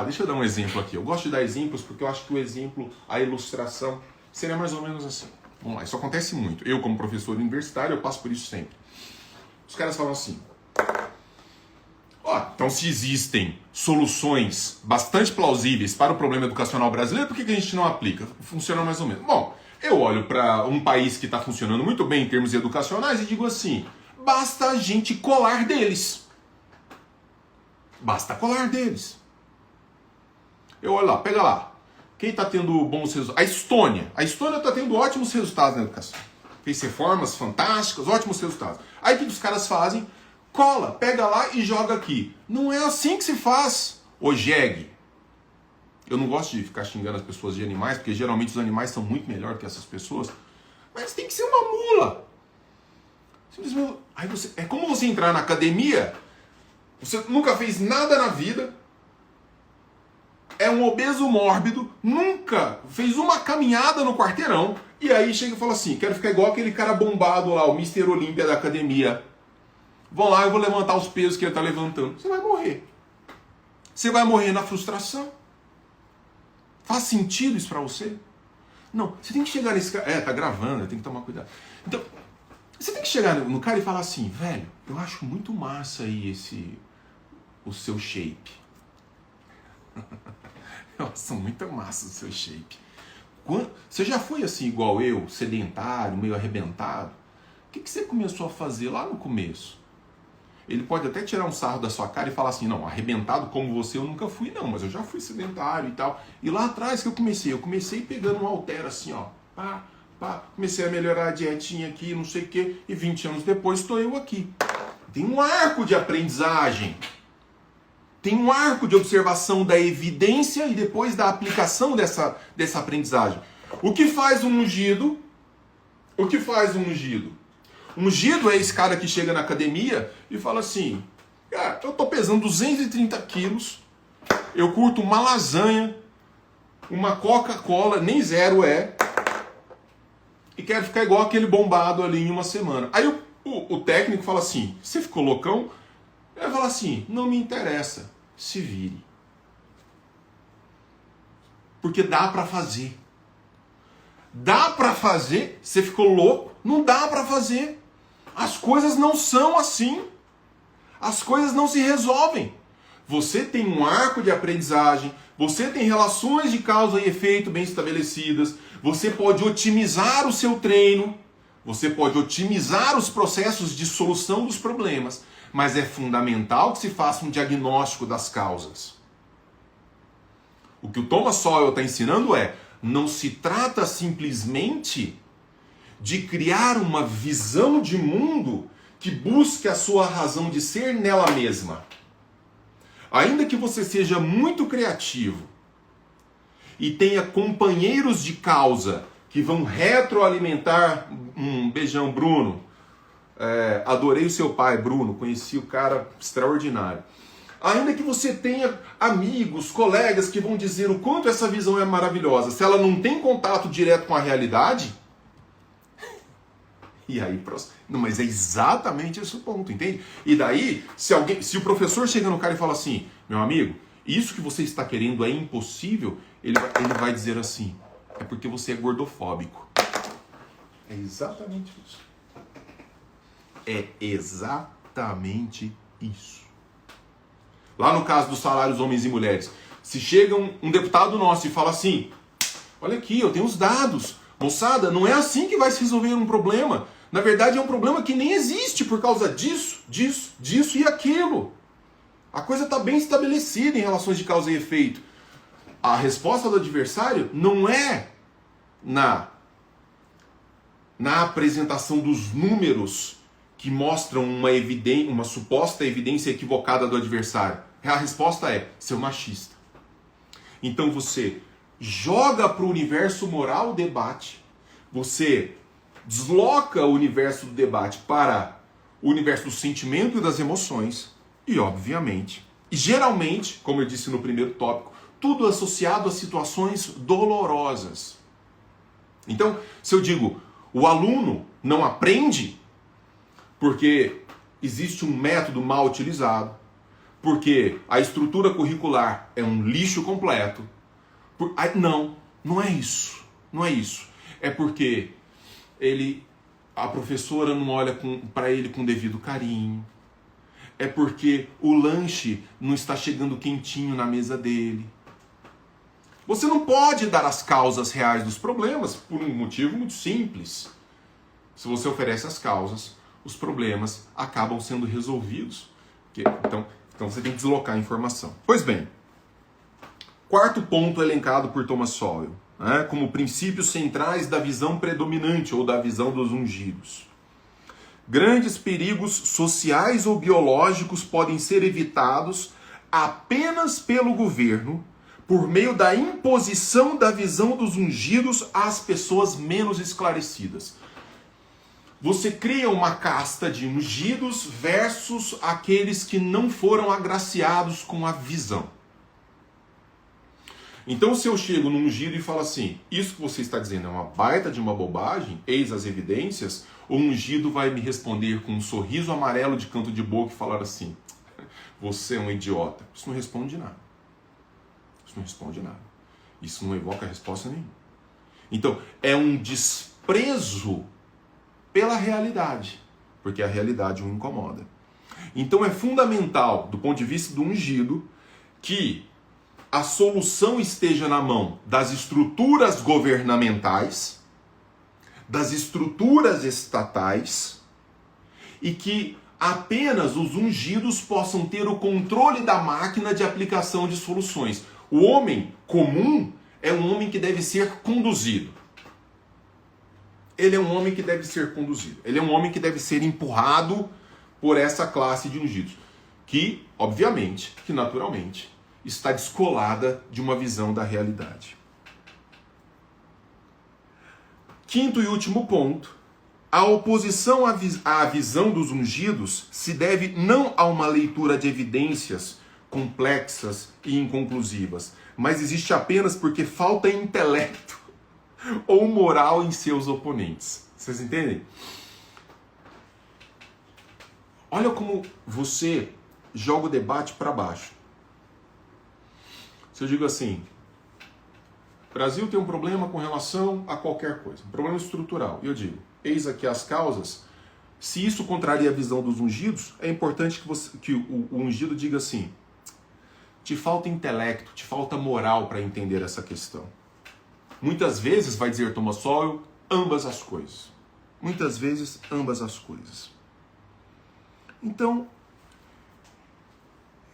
A: Deixa eu dar um exemplo aqui. Eu gosto de dar exemplos porque eu acho que o exemplo, a ilustração, seria mais ou menos assim. Vamos lá, isso acontece muito. Eu, como professor universitário, eu passo por isso sempre. Os caras falam assim, então se existem soluções bastante plausíveis para o problema educacional brasileiro, por que a gente não aplica? Funciona mais ou menos. Bom, eu olho para um país que está funcionando muito bem em termos educacionais e digo assim, basta a gente colar deles. Basta colar deles. Eu olho lá, pega lá. Quem está tendo bons resultados? A Estônia. A Estônia está tendo ótimos resultados na educação. Fez reformas fantásticas, ótimos resultados. Aí o que os caras fazem? Cola, pega lá e joga aqui. Não é assim que se faz. O jegue. Eu não gosto de ficar xingando as pessoas de animais, porque geralmente os animais são muito melhores que essas pessoas. Mas tem que ser uma mula. Simplesmente. É como você entrar na academia Você nunca fez nada na vida, é um obeso mórbido, nunca fez uma caminhada no quarteirão, e aí chega e fala assim, quero ficar igual aquele cara bombado lá, o Mr. Olímpia da academia. Vou lá, eu vou levantar os pesos que ele está levantando. Você vai morrer. Você vai morrer na frustração. Faz sentido isso para você? Não, você tem que chegar nesse cara. Tá gravando, tem que tomar cuidado. Então, você tem que chegar no cara e falar assim, velho, eu acho muito massa aí o seu shape. Nossa, muito massa o seu shape. Você já foi assim igual eu, sedentário, meio arrebentado? O que você começou a fazer lá no começo? Ele pode até tirar um sarro da sua cara e falar assim, não, arrebentado como você eu nunca fui não, mas eu já fui sedentário e tal. E lá atrás que eu comecei pegando um halter assim, ó, comecei a melhorar a dietinha aqui, não sei o quê, e 20 anos depois estou eu aqui. Tem um arco de aprendizagem, tem um arco de observação da evidência e depois da aplicação dessa aprendizagem. O que faz um ungido? O que faz um ungido? Ungido é esse cara que chega na academia e fala assim, cara, eu tô pesando 230 quilos, eu curto uma lasanha, uma Coca-Cola, nem zero é, e quero ficar igual aquele bombado ali em uma semana. Aí o técnico fala assim, você ficou loucão? Ele fala assim, não me interessa, se vire. Porque dá pra fazer. Dá pra fazer? Você ficou louco? Não dá pra fazer. As coisas não são assim. As coisas não se resolvem. Você tem um arco de aprendizagem, você tem relações de causa e efeito bem estabelecidas, você pode otimizar o seu treino, você pode otimizar os processos de solução dos problemas, mas é fundamental que se faça um diagnóstico das causas. O que o Thomas Sowell está ensinando é, não se trata simplesmente de criar uma visão de mundo que busque a sua razão de ser nela mesma. Ainda que você seja muito criativo e tenha companheiros de causa que vão retroalimentar, beijão Bruno, adorei o seu pai Bruno, conheci o cara extraordinário. Ainda que você tenha amigos, colegas que vão dizer o quanto essa visão é maravilhosa, se ela não tem contato direto com a realidade, e aí, não, mas é exatamente esse o ponto, entende? E daí, se o professor chega no cara e fala assim, meu amigo, isso que você está querendo é impossível, ele vai dizer assim, é porque você é gordofóbico. É exatamente isso. É exatamente isso. Lá no caso dos salários homens e mulheres, se chega um deputado nosso e fala assim, olha aqui, eu tenho os dados, moçada, não é assim que vai se resolver um problema. Na verdade é um problema que nem existe por causa disso e aquilo. A coisa está bem estabelecida em relações de causa e efeito. A resposta do adversário não é na apresentação dos números que mostram uma suposta evidência equivocada do adversário. A resposta é, seu machista. Então você joga para o universo moral o debate, você desloca o universo do debate para o universo do sentimento e das emoções, e obviamente, e geralmente, como eu disse no primeiro tópico, tudo associado a situações dolorosas. Então, se eu digo, o aluno não aprende porque existe um método mal utilizado, porque a estrutura curricular é um lixo completo, não é isso. Não é isso. É porque a professora não olha para ele com devido carinho. É porque o lanche não está chegando quentinho na mesa dele. Você não pode dar as causas reais dos problemas por um motivo muito simples. Se você oferece as causas, os problemas acabam sendo resolvidos. Então você tem que deslocar a informação. Pois bem, quarto ponto elencado por Thomas Sowell, como princípios centrais da visão predominante ou da visão dos ungidos. Grandes perigos sociais ou biológicos podem ser evitados apenas pelo governo por meio da imposição da visão dos ungidos às pessoas menos esclarecidas. você cria uma casta de ungidos versus aqueles que não foram agraciados com a visão. Então, se eu chego num ungido e falo assim, isso que você está dizendo é uma baita de uma bobagem, eis as evidências, o ungido vai me responder com um sorriso amarelo de canto de boca e falar assim, você é um idiota. Isso não responde nada. Isso não responde nada. Isso não evoca resposta nenhuma. Então, é um desprezo pela realidade, porque a realidade o incomoda. Então, é fundamental, do ponto de vista do ungido, que a solução esteja na mão das estruturas governamentais, das estruturas estatais, e que apenas os ungidos possam ter o controle da máquina de aplicação de soluções. O homem comum é um homem que deve ser conduzido. Ele é um homem que deve ser conduzido. Ele é um homem que deve ser empurrado por essa classe de ungidos, que, obviamente, que naturalmente, está descolada de uma visão da realidade. Quinto e último ponto, a oposição à visão dos ungidos se deve não a uma leitura de evidências complexas e inconclusivas, mas existe apenas porque falta intelecto ou moral em seus oponentes. Vocês entendem? Olha como você joga o debate para baixo. Se eu digo assim, o Brasil tem um problema com relação a qualquer coisa, um problema estrutural, e eu digo, eis aqui as causas, se isso contraria a visão dos ungidos, é importante que o ungido diga assim, te falta intelecto, te falta moral para entender essa questão. Muitas vezes, vai dizer Thomas Sowell, ambas as coisas. Muitas vezes, ambas as coisas. Então,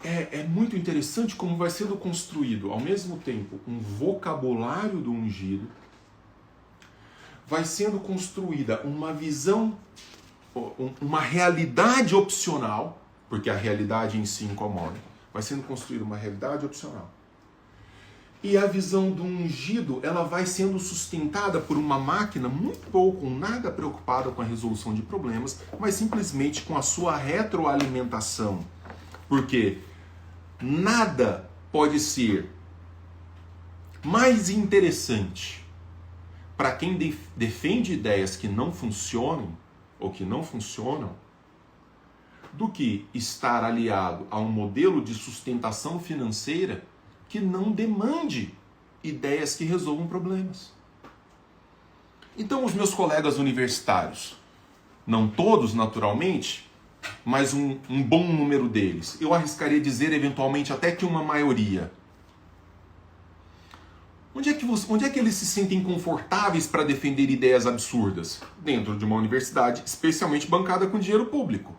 A: é muito interessante como vai sendo construído, ao mesmo tempo, um vocabulário do ungido, vai sendo construída uma visão, uma realidade opcional, porque a realidade em si incomoda, vai sendo construída uma realidade opcional. E a visão do ungido, ela vai sendo sustentada por uma máquina muito pouco, nada preocupada com a resolução de problemas, mas simplesmente com a sua retroalimentação. Porque nada pode ser mais interessante para quem defende ideias que não funcionam ou que não funcionam do que estar aliado a um modelo de sustentação financeira que não demande ideias que resolvam problemas. Então, os meus colegas universitários, não todos naturalmente, mas um bom número deles, eu arriscaria dizer eventualmente até que uma maioria, onde é que eles se sentem confortáveis para defender ideias absurdas? Dentro de uma universidade, especialmente bancada com dinheiro público.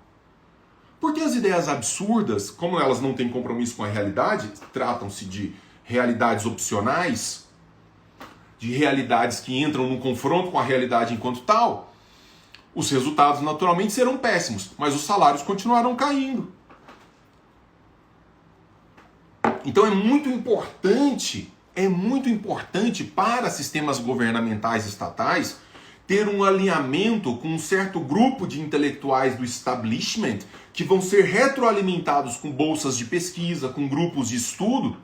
A: Porque as ideias absurdas, como elas não têm compromisso com a realidade, tratam-se de realidades opcionais, de realidades que entram no confronto com a realidade enquanto tal, os resultados naturalmente serão péssimos, mas os salários continuarão caindo. Então é muito importante para sistemas governamentais estatais ter um alinhamento com um certo grupo de intelectuais do establishment que vão ser retroalimentados com bolsas de pesquisa, com grupos de estudo.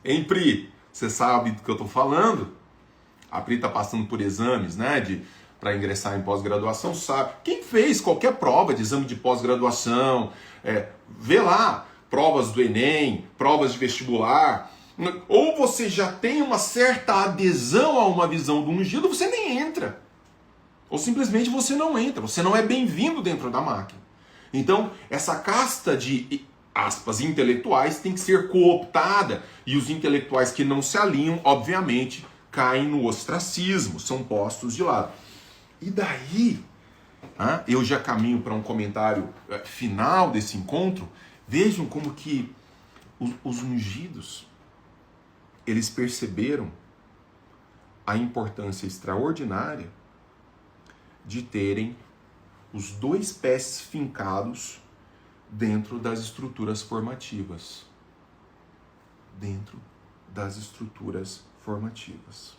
A: Hein, Pri? Você sabe do que eu estou falando? A Pri está passando por exames, né, para ingressar em pós-graduação, sabe. Quem fez qualquer prova de exame de pós-graduação, vê lá, provas do Enem, provas de vestibular, ou você já tem uma certa adesão a uma visão do ungido, você nem entra. Ou simplesmente você não entra, você não é bem-vindo dentro da máquina. Então, essa casta de, aspas, intelectuais tem que ser cooptada, e os intelectuais que não se alinham, obviamente, caem no ostracismo, são postos de lado. E daí, eu já caminho para um comentário final desse encontro. Vejam como que os ungidos, eles perceberam a importância extraordinária de terem os dois pés fincados dentro das estruturas formativas. Dentro das estruturas formativas.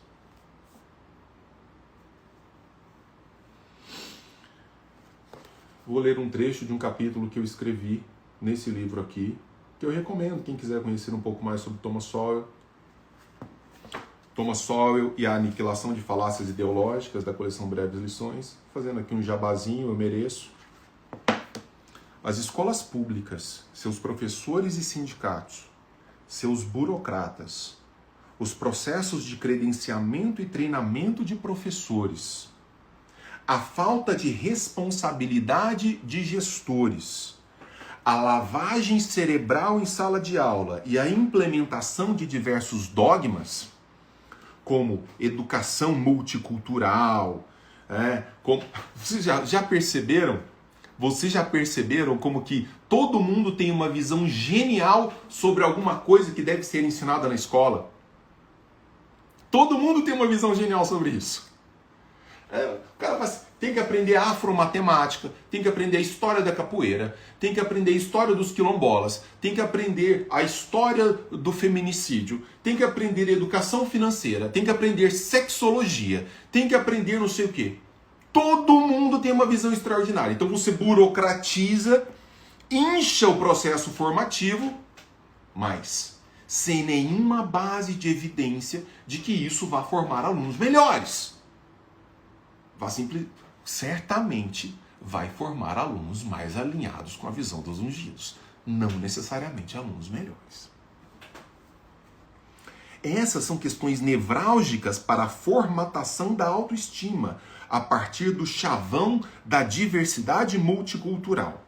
A: vou ler um trecho de um capítulo que eu escrevi nesse livro aqui, que eu recomendo, quem quiser conhecer um pouco mais sobre Thomas Sowell. Thomas Sowell e a aniquilação de falácias ideológicas, da coleção Breves Lições. Fazendo aqui um jabazinho, eu mereço. As escolas públicas, seus professores e sindicatos, seus burocratas, os processos de credenciamento e treinamento de professores, a falta de responsabilidade de gestores, a lavagem cerebral em sala de aula e a implementação de diversos dogmas, como educação multicultural, vocês já perceberam? Vocês já perceberam como que todo mundo tem uma visão genial sobre alguma coisa que deve ser ensinada na escola? Todo mundo tem uma visão genial sobre isso. O cara tem que aprender afromatemática, tem que aprender a história da capoeira, tem que aprender a história dos quilombolas, tem que aprender a história do feminicídio, tem que aprender educação financeira, tem que aprender sexologia, tem que aprender não sei o quê. Todo mundo tem uma visão extraordinária. Então você burocratiza, incha o processo formativo, mas sem nenhuma base de evidência de que isso vá formar alunos melhores. Certamente vai formar alunos mais alinhados com a visão dos ungidos, não necessariamente alunos melhores. Essas são questões nevrálgicas para a formatação da autoestima, a partir do chavão da diversidade multicultural.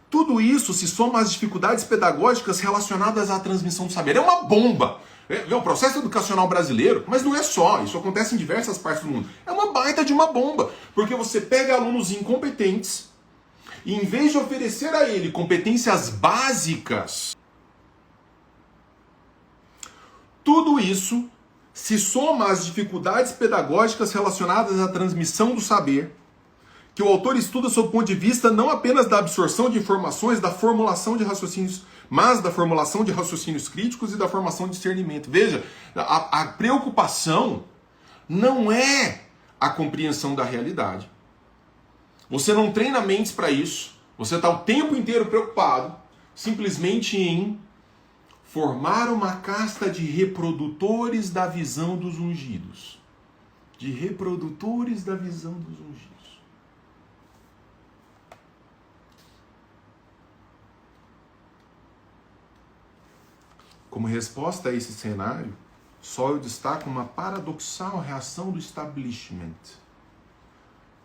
A: Tudo isso se soma às dificuldades pedagógicas relacionadas à transmissão do saber. É uma bomba! O processo educacional brasileiro, mas não é só, isso acontece em diversas partes do mundo. É uma baita de uma bomba, porque você pega alunos incompetentes e em vez de oferecer a ele competências básicas, tudo isso se soma às dificuldades pedagógicas relacionadas à transmissão do saber, que o autor estuda sob o ponto de vista não apenas da absorção de informações, da formulação de raciocínios, mas da formulação de raciocínios críticos e da formação de discernimento. Veja, a preocupação não é a compreensão da realidade. Você não treina mentes para isso, você está o tempo inteiro preocupado simplesmente em formar uma casta de reprodutores da visão dos ungidos. De reprodutores da visão dos ungidos. Como resposta a esse cenário, Sowell destaca uma paradoxal reação do establishment.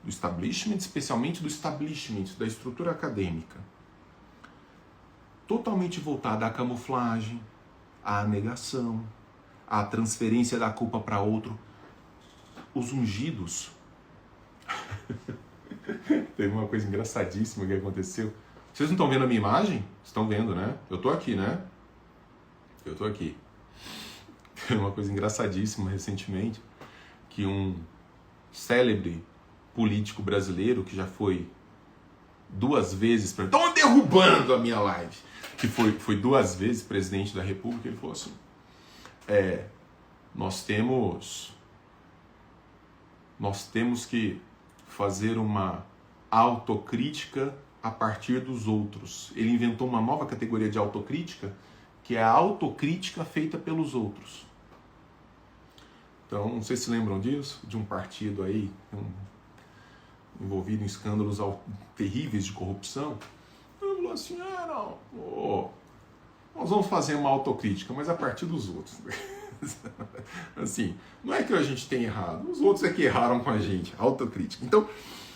A: Do establishment, especialmente do establishment, da estrutura acadêmica. Totalmente voltada à camuflagem, à negação, à transferência da culpa para outro. Os ungidos. Teve uma coisa engraçadíssima que aconteceu. Vocês não estão vendo a minha imagem? Estão vendo, né? Eu estou aqui, né? Eu estou aqui. Teve uma coisa engraçadíssima recentemente, que um célebre político brasileiro, que já foi 2 vezes... Estão derrubando a minha live! Que foi 2 vezes presidente da República, ele falou assim, nós temos que fazer uma autocrítica a partir dos outros. Ele inventou uma nova categoria de autocrítica, que é a autocrítica feita pelos outros. Então, não sei se lembram disso, de um partido aí envolvido em escândalos terríveis de corrupção. Ele falou assim, nós vamos fazer uma autocrítica, mas a partir dos outros. Assim, não é que a gente tem errado, os outros é que erraram com a gente, autocrítica. Então,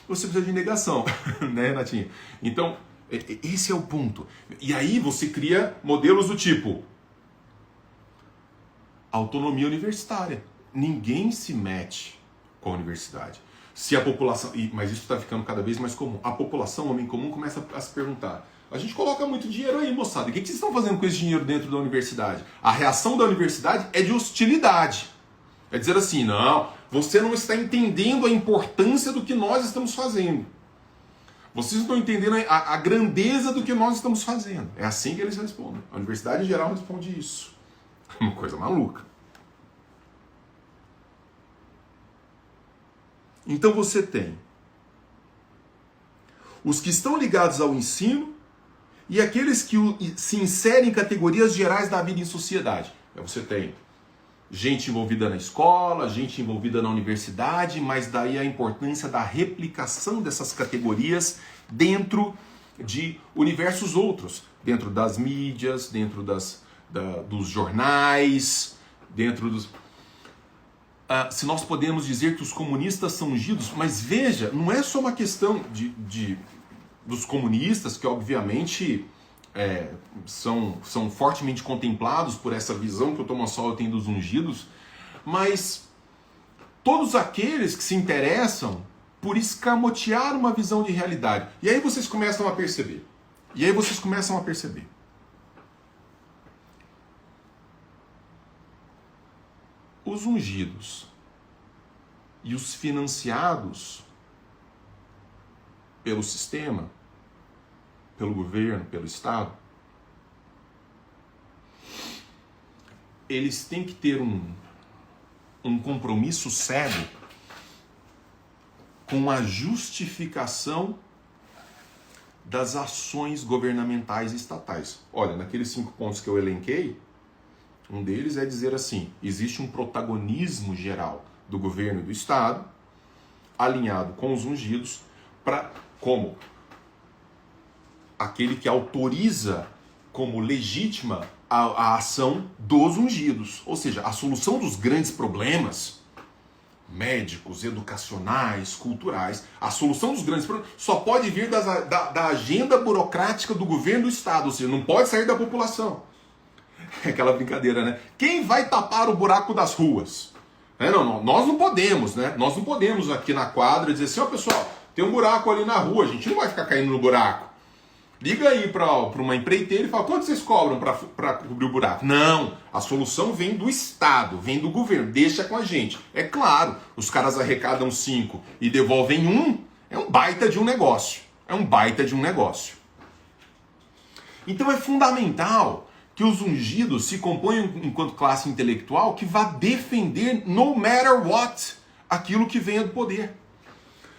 A: você precisa de negação, né, Natinha? Então, esse é o ponto. E aí você cria modelos do tipo autonomia universitária. Ninguém se mete com a universidade. Se a população, mas isso está ficando cada vez mais comum, a população, o homem comum, começa a se perguntar, a gente coloca muito dinheiro aí, moçada, o que vocês estão fazendo com esse dinheiro dentro da universidade? A reação da universidade é de hostilidade. É dizer assim, não, você não está entendendo a importância do que nós estamos fazendo. Vocês não estão entendendo a grandeza do que nós estamos fazendo. É assim que eles respondem. A universidade em geral responde isso. Uma coisa maluca. Então você tem os que estão ligados ao ensino e aqueles que se inserem em categorias gerais da vida em sociedade. Você tem gente envolvida na escola, gente envolvida na universidade, mas daí a importância da replicação dessas categorias dentro de universos outros, dentro das mídias, dentro dos jornais, dentro dos... se nós podemos dizer que os comunistas são ungidos, mas veja, não é só uma questão dos comunistas, que obviamente são fortemente contemplados por essa visão que o Thomas Sowell tem dos ungidos, mas todos aqueles que se interessam por escamotear uma visão de realidade. E aí vocês começam a perceber. Os ungidos e os financiados pelo sistema, pelo governo, pelo Estado, eles têm que ter um compromisso sério com a justificação das ações governamentais e estatais. Olha, naqueles 5 pontos que eu elenquei, um deles é dizer assim, existe um protagonismo geral do governo e do Estado, alinhado com os ungidos, como aquele que autoriza como legítima a ação dos ungidos. Ou seja, a solução dos grandes problemas médicos, educacionais, culturais, a solução dos grandes problemas só pode vir da agenda burocrática do governo do Estado, ou seja, não pode sair da população. É aquela brincadeira, né? Quem vai tapar o buraco das ruas? Não, nós não podemos, né? Nós não podemos aqui na quadra dizer assim, ó pessoal, tem um buraco ali na rua, a gente não vai ficar caindo no buraco. Liga aí para uma empreiteira e fala, quanto vocês cobram para cobrir o buraco? Não, a solução vem do Estado, vem do governo, deixa com a gente. É claro, os caras arrecadam 5 e devolvem 1, é um baita de um negócio. Então é fundamental que os ungidos se componham enquanto classe intelectual que vá defender, no matter what, aquilo que venha do poder.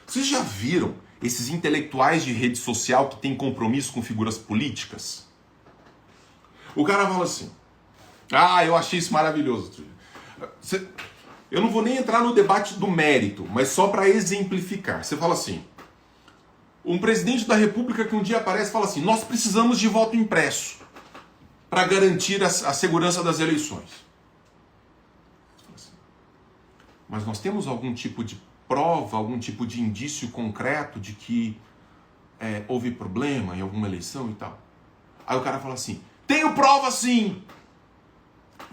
A: Vocês já viram esses intelectuais de rede social que têm compromisso com figuras políticas? O cara fala assim, eu achei isso maravilhoso. Eu não vou nem entrar no debate do mérito, mas só para exemplificar. Você fala assim, um presidente da República que um dia aparece e fala assim, nós precisamos de voto impresso para garantir a segurança das eleições. Mas nós temos algum tipo de prova, algum tipo de indício concreto de que houve problema em alguma eleição e tal? Aí o cara fala assim, tenho prova sim!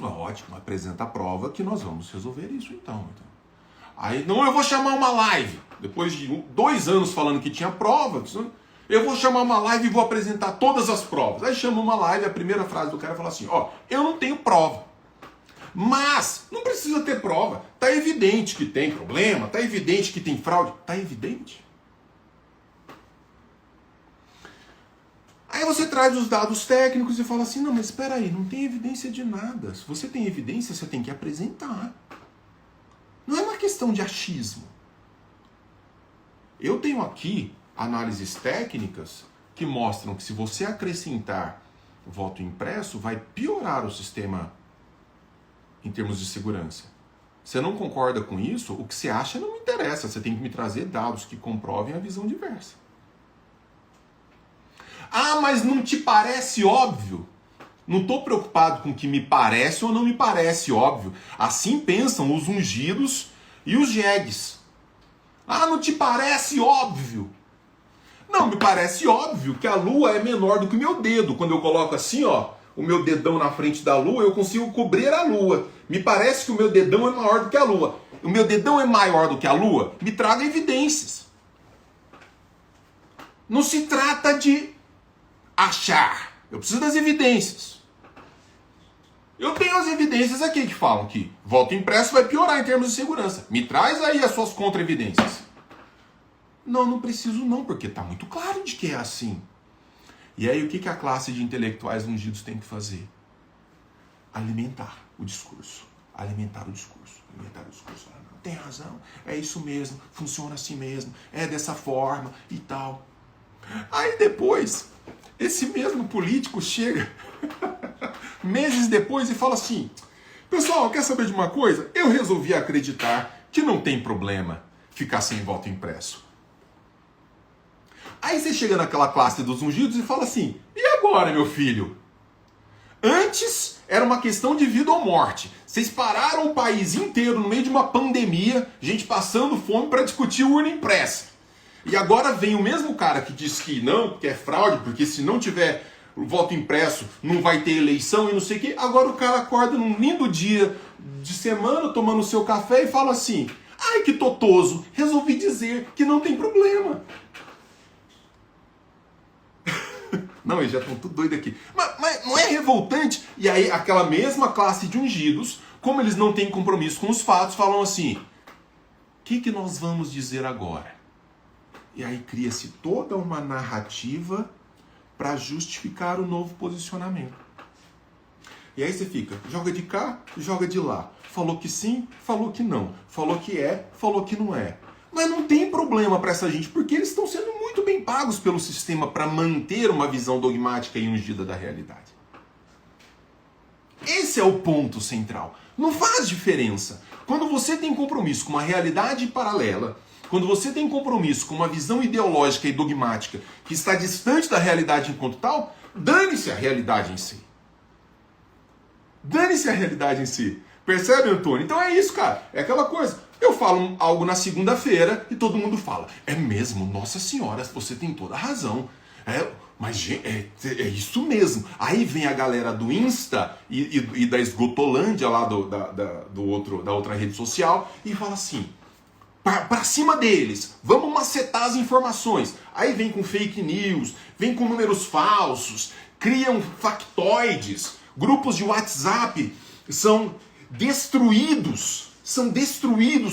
A: Ótimo, apresenta a prova que nós vamos resolver isso então. Aí, não, eu vou chamar uma live. Depois de 2 anos falando que tinha prova, eu vou chamar uma live e vou apresentar todas as provas. Aí chama uma live, a primeira frase do cara fala assim, eu não tenho prova. Mas não precisa ter prova. Está evidente que tem problema, está evidente que tem fraude. Está evidente. Aí você traz os dados técnicos e fala assim, não, mas espera aí, não tem evidência de nada. Se você tem evidência, você tem que apresentar. Não é uma questão de achismo. Eu tenho aqui análises técnicas que mostram que se você acrescentar voto impresso, vai piorar o sistema em termos de segurança. Você não concorda com isso? O que você acha não me interessa. Você tem que me trazer dados que comprovem a visão diversa. Mas não te parece óbvio? Não estou preocupado com o que me parece ou não me parece óbvio. Assim pensam os ungidos e os jegues. Não te parece óbvio? Não, me parece óbvio que a lua é menor do que o meu dedo. Quando eu coloco assim, o meu dedão na frente da lua, eu consigo cobrir a lua. Me parece que o meu dedão é maior do que a lua. O meu dedão é maior do que a lua? Me traga evidências. Não se trata de achar. Eu preciso das evidências. Eu tenho as evidências aqui que falam que voto impresso vai piorar em termos de segurança. Me traz aí as suas contra-evidências. Não preciso não, porque está muito claro de que é assim. E aí o que a classe de intelectuais ungidos tem que fazer? Alimentar o discurso. Alimentar o discurso. Não, tem razão, é isso mesmo, funciona assim mesmo, é dessa forma e tal. Aí depois, esse mesmo político chega meses depois e fala assim: pessoal, quer saber de uma coisa? Eu resolvi acreditar que não tem problema ficar sem voto impresso. Aí você chega naquela classe dos ungidos e fala assim: e agora, meu filho? Antes era uma questão de vida ou morte. Vocês pararam o país inteiro no meio de uma pandemia, gente passando fome para discutir urna impressa. E agora vem o mesmo cara que diz que não, que é fraude, porque se não tiver o voto impresso não vai ter eleição e não sei o quê. Agora o cara acorda num lindo dia de semana, tomando seu café e fala assim: ai, que totoso, resolvi dizer que não tem problema. Não, eles já estão tudo doido aqui. Mas não é revoltante? E aí aquela mesma classe de ungidos, como eles não têm compromisso com os fatos, falam assim: o que nós vamos dizer agora? E aí cria-se toda uma narrativa para justificar o novo posicionamento. E aí você fica, joga de cá, joga de lá. Falou que sim, falou que não. Falou que é, falou que não é. Mas não tem problema para essa gente, porque eles estão sendo muito bem pagos pelo sistema para manter uma visão dogmática e ungida da realidade. Esse é o ponto central. Não faz diferença. Quando você tem compromisso com uma realidade paralela, quando você tem compromisso com uma visão ideológica e dogmática que está distante da realidade enquanto tal, dane-se a realidade em si. Dane-se a realidade em si. Percebe, Antônio? Então é isso, cara. É aquela coisa. Eu falo algo na segunda-feira e todo mundo fala: é mesmo, Nossa Senhora, você tem toda a razão. Mas é isso mesmo. Aí vem a galera do Insta e da Esgotolândia lá da outra rede social e fala assim: pra cima deles, vamos macetar as informações. Aí vem com fake news, vem com números falsos, criam factoides, grupos de WhatsApp são destruídos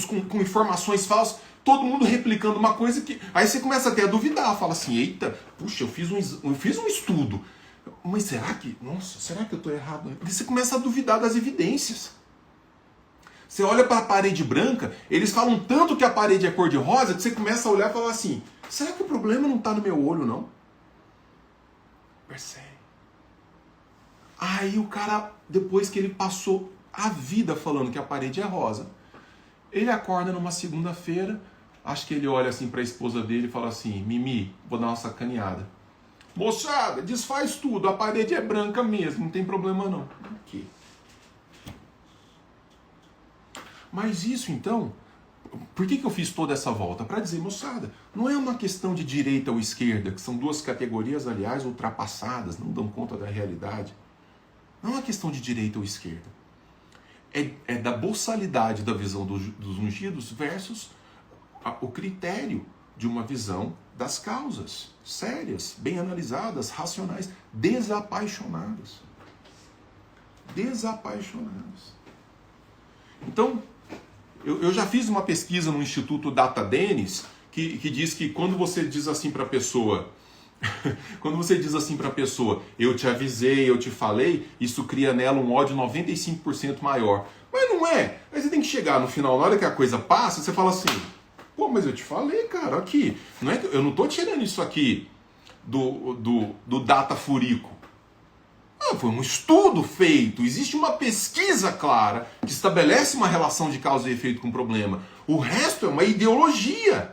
A: com informações falsas, todo mundo replicando uma coisa que... Aí você começa até a duvidar, fala assim: eita, puxa, eu fiz um estudo, mas será que eu estou errado? Porque você começa a duvidar das evidências. Você olha para a parede branca, eles falam tanto que a parede é cor-de-rosa que você começa a olhar e falar assim: será que o problema não está no meu olho, não? Percebe? Aí o cara, depois que ele passou a vida falando que a parede é rosa, ele acorda numa segunda-feira, acho que ele olha assim para a esposa dele e fala assim: Mimi, vou dar uma sacaneada. Moçada, desfaz tudo, a parede é branca mesmo, não tem problema não. Ok. Mas isso então, por que eu fiz toda essa volta? Para dizer, moçada, não é uma questão de direita ou esquerda, que são duas categorias, aliás, ultrapassadas, não dão conta da realidade. Não é uma questão de direita ou esquerda. É da boçalidade da visão dos ungidos versus o critério de uma visão das causas sérias, bem analisadas, racionais, desapaixonadas. Desapaixonadas. Então, eu já fiz uma pesquisa no Instituto Data Denis que diz que quando você diz assim para a pessoa, eu te avisei, eu te falei, isso cria nela um ódio 95% maior. Mas não é. Aí você tem que chegar no final, na hora que a coisa passa, você fala assim: pô, mas eu te falei, cara, aqui. Não é, eu não estou tirando isso aqui do Data Furico. Foi um estudo feito, existe uma pesquisa clara que estabelece uma relação de causa e efeito com o problema. O resto é uma ideologia.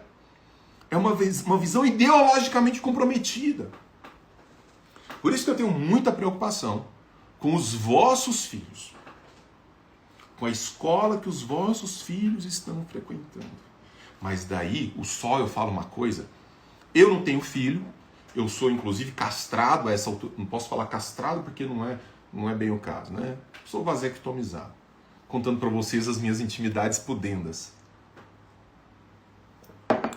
A: É uma visão ideologicamente comprometida. Por isso que eu tenho muita preocupação com os vossos filhos. Com a escola que os vossos filhos estão frequentando. Mas daí, eu falo uma coisa: eu não tenho filho, eu sou inclusive castrado a essa altura. Não posso falar castrado porque não é bem o caso, né? Sou vasectomizado. Contando para vocês as minhas intimidades pudendas.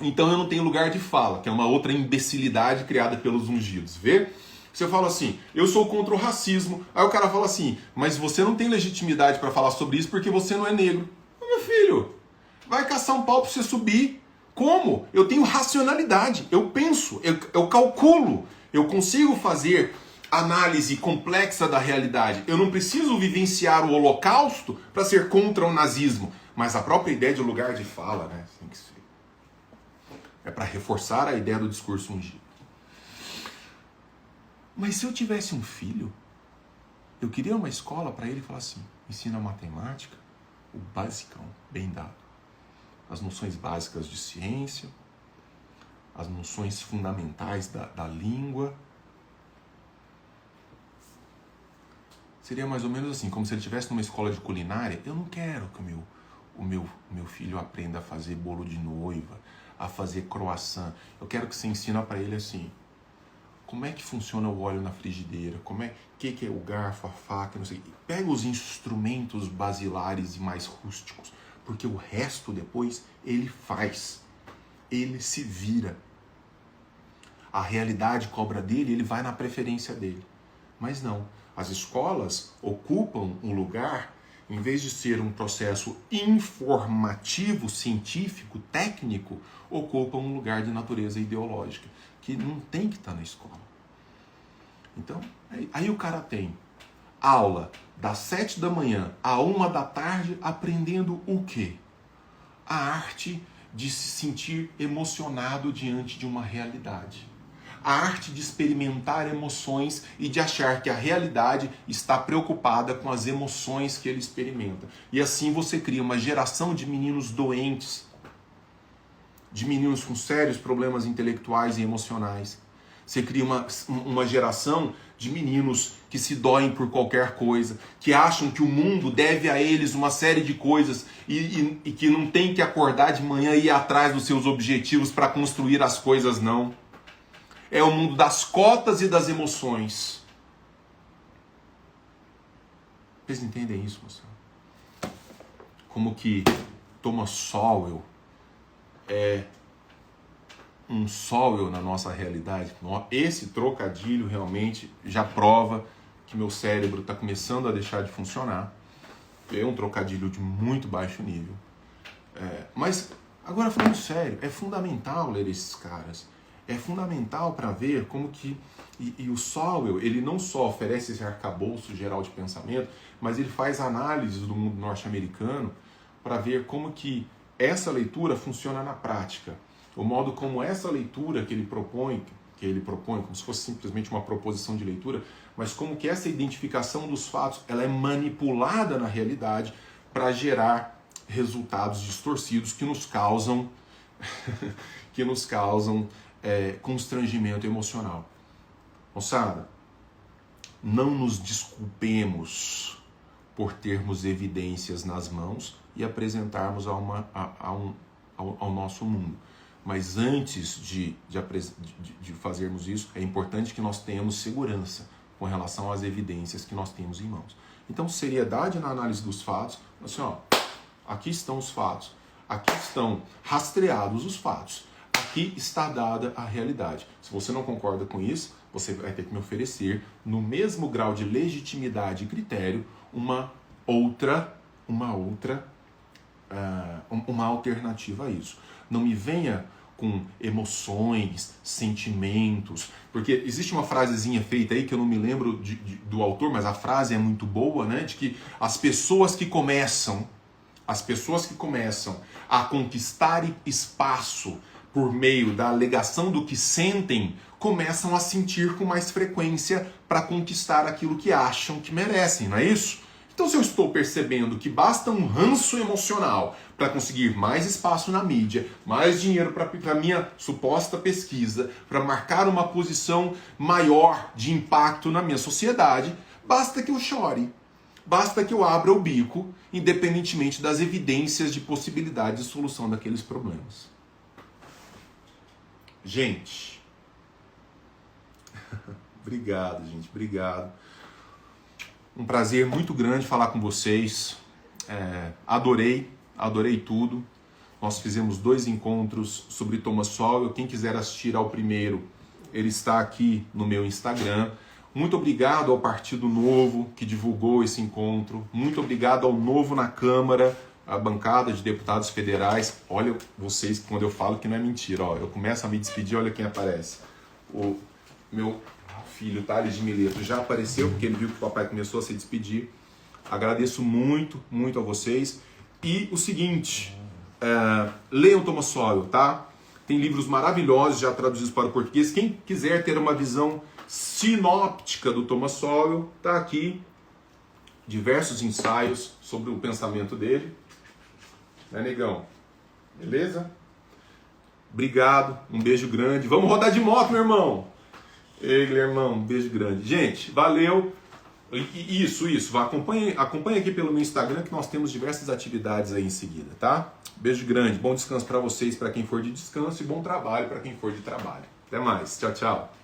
A: Então eu não tenho lugar de fala, que é uma outra imbecilidade criada pelos ungidos. Vê? Se eu falo assim: eu sou contra o racismo, aí o cara fala assim: mas você não tem legitimidade para falar sobre isso porque você não é negro. Meu filho, vai caçar um pau para você subir. Como? Eu tenho racionalidade, eu penso, eu calculo, eu consigo fazer análise complexa da realidade. Eu não preciso vivenciar o Holocausto para ser contra o nazismo, mas a própria ideia de lugar de fala, né, tem que ser. É para reforçar a ideia do discurso ungido. Mas se eu tivesse um filho, eu queria uma escola para ele falar assim, ensina matemática, o basicão, bem dado. As noções básicas de ciência, as noções fundamentais da língua. Seria mais ou menos assim, como se ele estivesse numa escola de culinária. Eu não quero que o meu filho aprenda a fazer bolo de noiva, a fazer croissant. Eu quero que você ensina para ele assim, como é que funciona o óleo na frigideira, que é o garfo, a faca, não sei. Pega os instrumentos basilares e mais rústicos, porque o resto depois ele faz, ele se vira. A realidade cobra dele, ele vai na preferência dele. Mas não, as escolas ocupam um lugar, em vez de ser um processo informativo, científico, técnico, ocupam um lugar de natureza ideológica, que não tem que estar na escola. Então, aí o cara tem aula das 7 da manhã à 1 da tarde, aprendendo o quê? A arte de se sentir emocionado diante de uma realidade. A arte de experimentar emoções e de achar que a realidade está preocupada com as emoções que ele experimenta. E assim você cria uma geração de meninos doentes, de meninos com sérios problemas intelectuais e emocionais. Você cria uma geração de meninos que se doem por qualquer coisa, que acham que o mundo deve a eles uma série de coisas e que não tem que acordar de manhã e ir atrás dos seus objetivos para construir as coisas, não. É o mundo das cotas e das emoções. Vocês entendem isso, moção? Como que Thomas Sowell é um Sowell na nossa realidade. Esse trocadilho realmente já prova que meu cérebro está começando a deixar de funcionar. É um trocadilho de muito baixo nível. Mas, agora falando sério, é fundamental ler esses caras. É fundamental para ver como que... E o Sowell, ele não só oferece esse arcabouço geral de pensamento, mas ele faz análises do mundo norte-americano para ver como que essa leitura funciona na prática. O modo como essa leitura que ele propõe, como se fosse simplesmente uma proposição de leitura, mas como que essa identificação dos fatos ela é manipulada na realidade para gerar resultados distorcidos que nos causam constrangimento emocional. Moçada, não nos desculpemos por termos evidências nas mãos e apresentarmos ao nosso mundo. Mas antes de fazermos isso, é importante que nós tenhamos segurança com relação às evidências que nós temos em mãos. Então, seriedade na análise dos fatos, assim, ó, aqui estão os fatos, aqui estão rastreados os fatos, aqui está dada a realidade. Se você não concorda com isso, você vai ter que me oferecer, no mesmo grau de legitimidade e critério, uma alternativa a isso. Não me venha com emoções, sentimentos, porque existe uma frasezinha feita aí que eu não me lembro do autor, mas a frase é muito boa, né? De que as pessoas que começam a conquistar espaço por meio da alegação do que sentem, começam a sentir com mais frequência para conquistar aquilo que acham que merecem, não é isso? Então, se eu estou percebendo que basta um ranço emocional para conseguir mais espaço na mídia, mais dinheiro para a minha suposta pesquisa, para marcar uma posição maior de impacto na minha sociedade, basta que eu chore, basta que eu abra o bico, independentemente das evidências de possibilidade de solução daqueles problemas. Gente, obrigado, gente, obrigado. Um prazer muito grande falar com vocês. Adorei tudo. Nós fizemos 2 encontros sobre Thomas Sowell. Quem quiser assistir ao primeiro, ele está aqui no meu Instagram. Muito obrigado ao Partido Novo que divulgou esse encontro. Muito obrigado ao Novo na Câmara, a bancada de deputados federais. Olha vocês, quando eu falo que não é mentira, ó, eu começo a me despedir, olha quem aparece. O meu filho, Thales de Mileto, já apareceu, porque ele viu que o papai começou a se despedir. Agradeço muito, muito a vocês. E o seguinte, leiam Thomas Sowell, tá? Tem livros maravilhosos já traduzidos para o português. Quem quiser ter uma visão sinóptica do Thomas Sowell, tá aqui. Diversos ensaios sobre o pensamento dele. Né, negão? Beleza? Obrigado, um beijo grande. Vamos rodar de moto, meu irmão. Ei, irmão, um beijo grande. Gente, valeu. Isso. Acompanhe aqui pelo meu Instagram que nós temos diversas atividades aí em seguida, tá? Beijo grande, bom descanso para vocês, para quem for de descanso, e bom trabalho para quem for de trabalho. Até mais, tchau, tchau.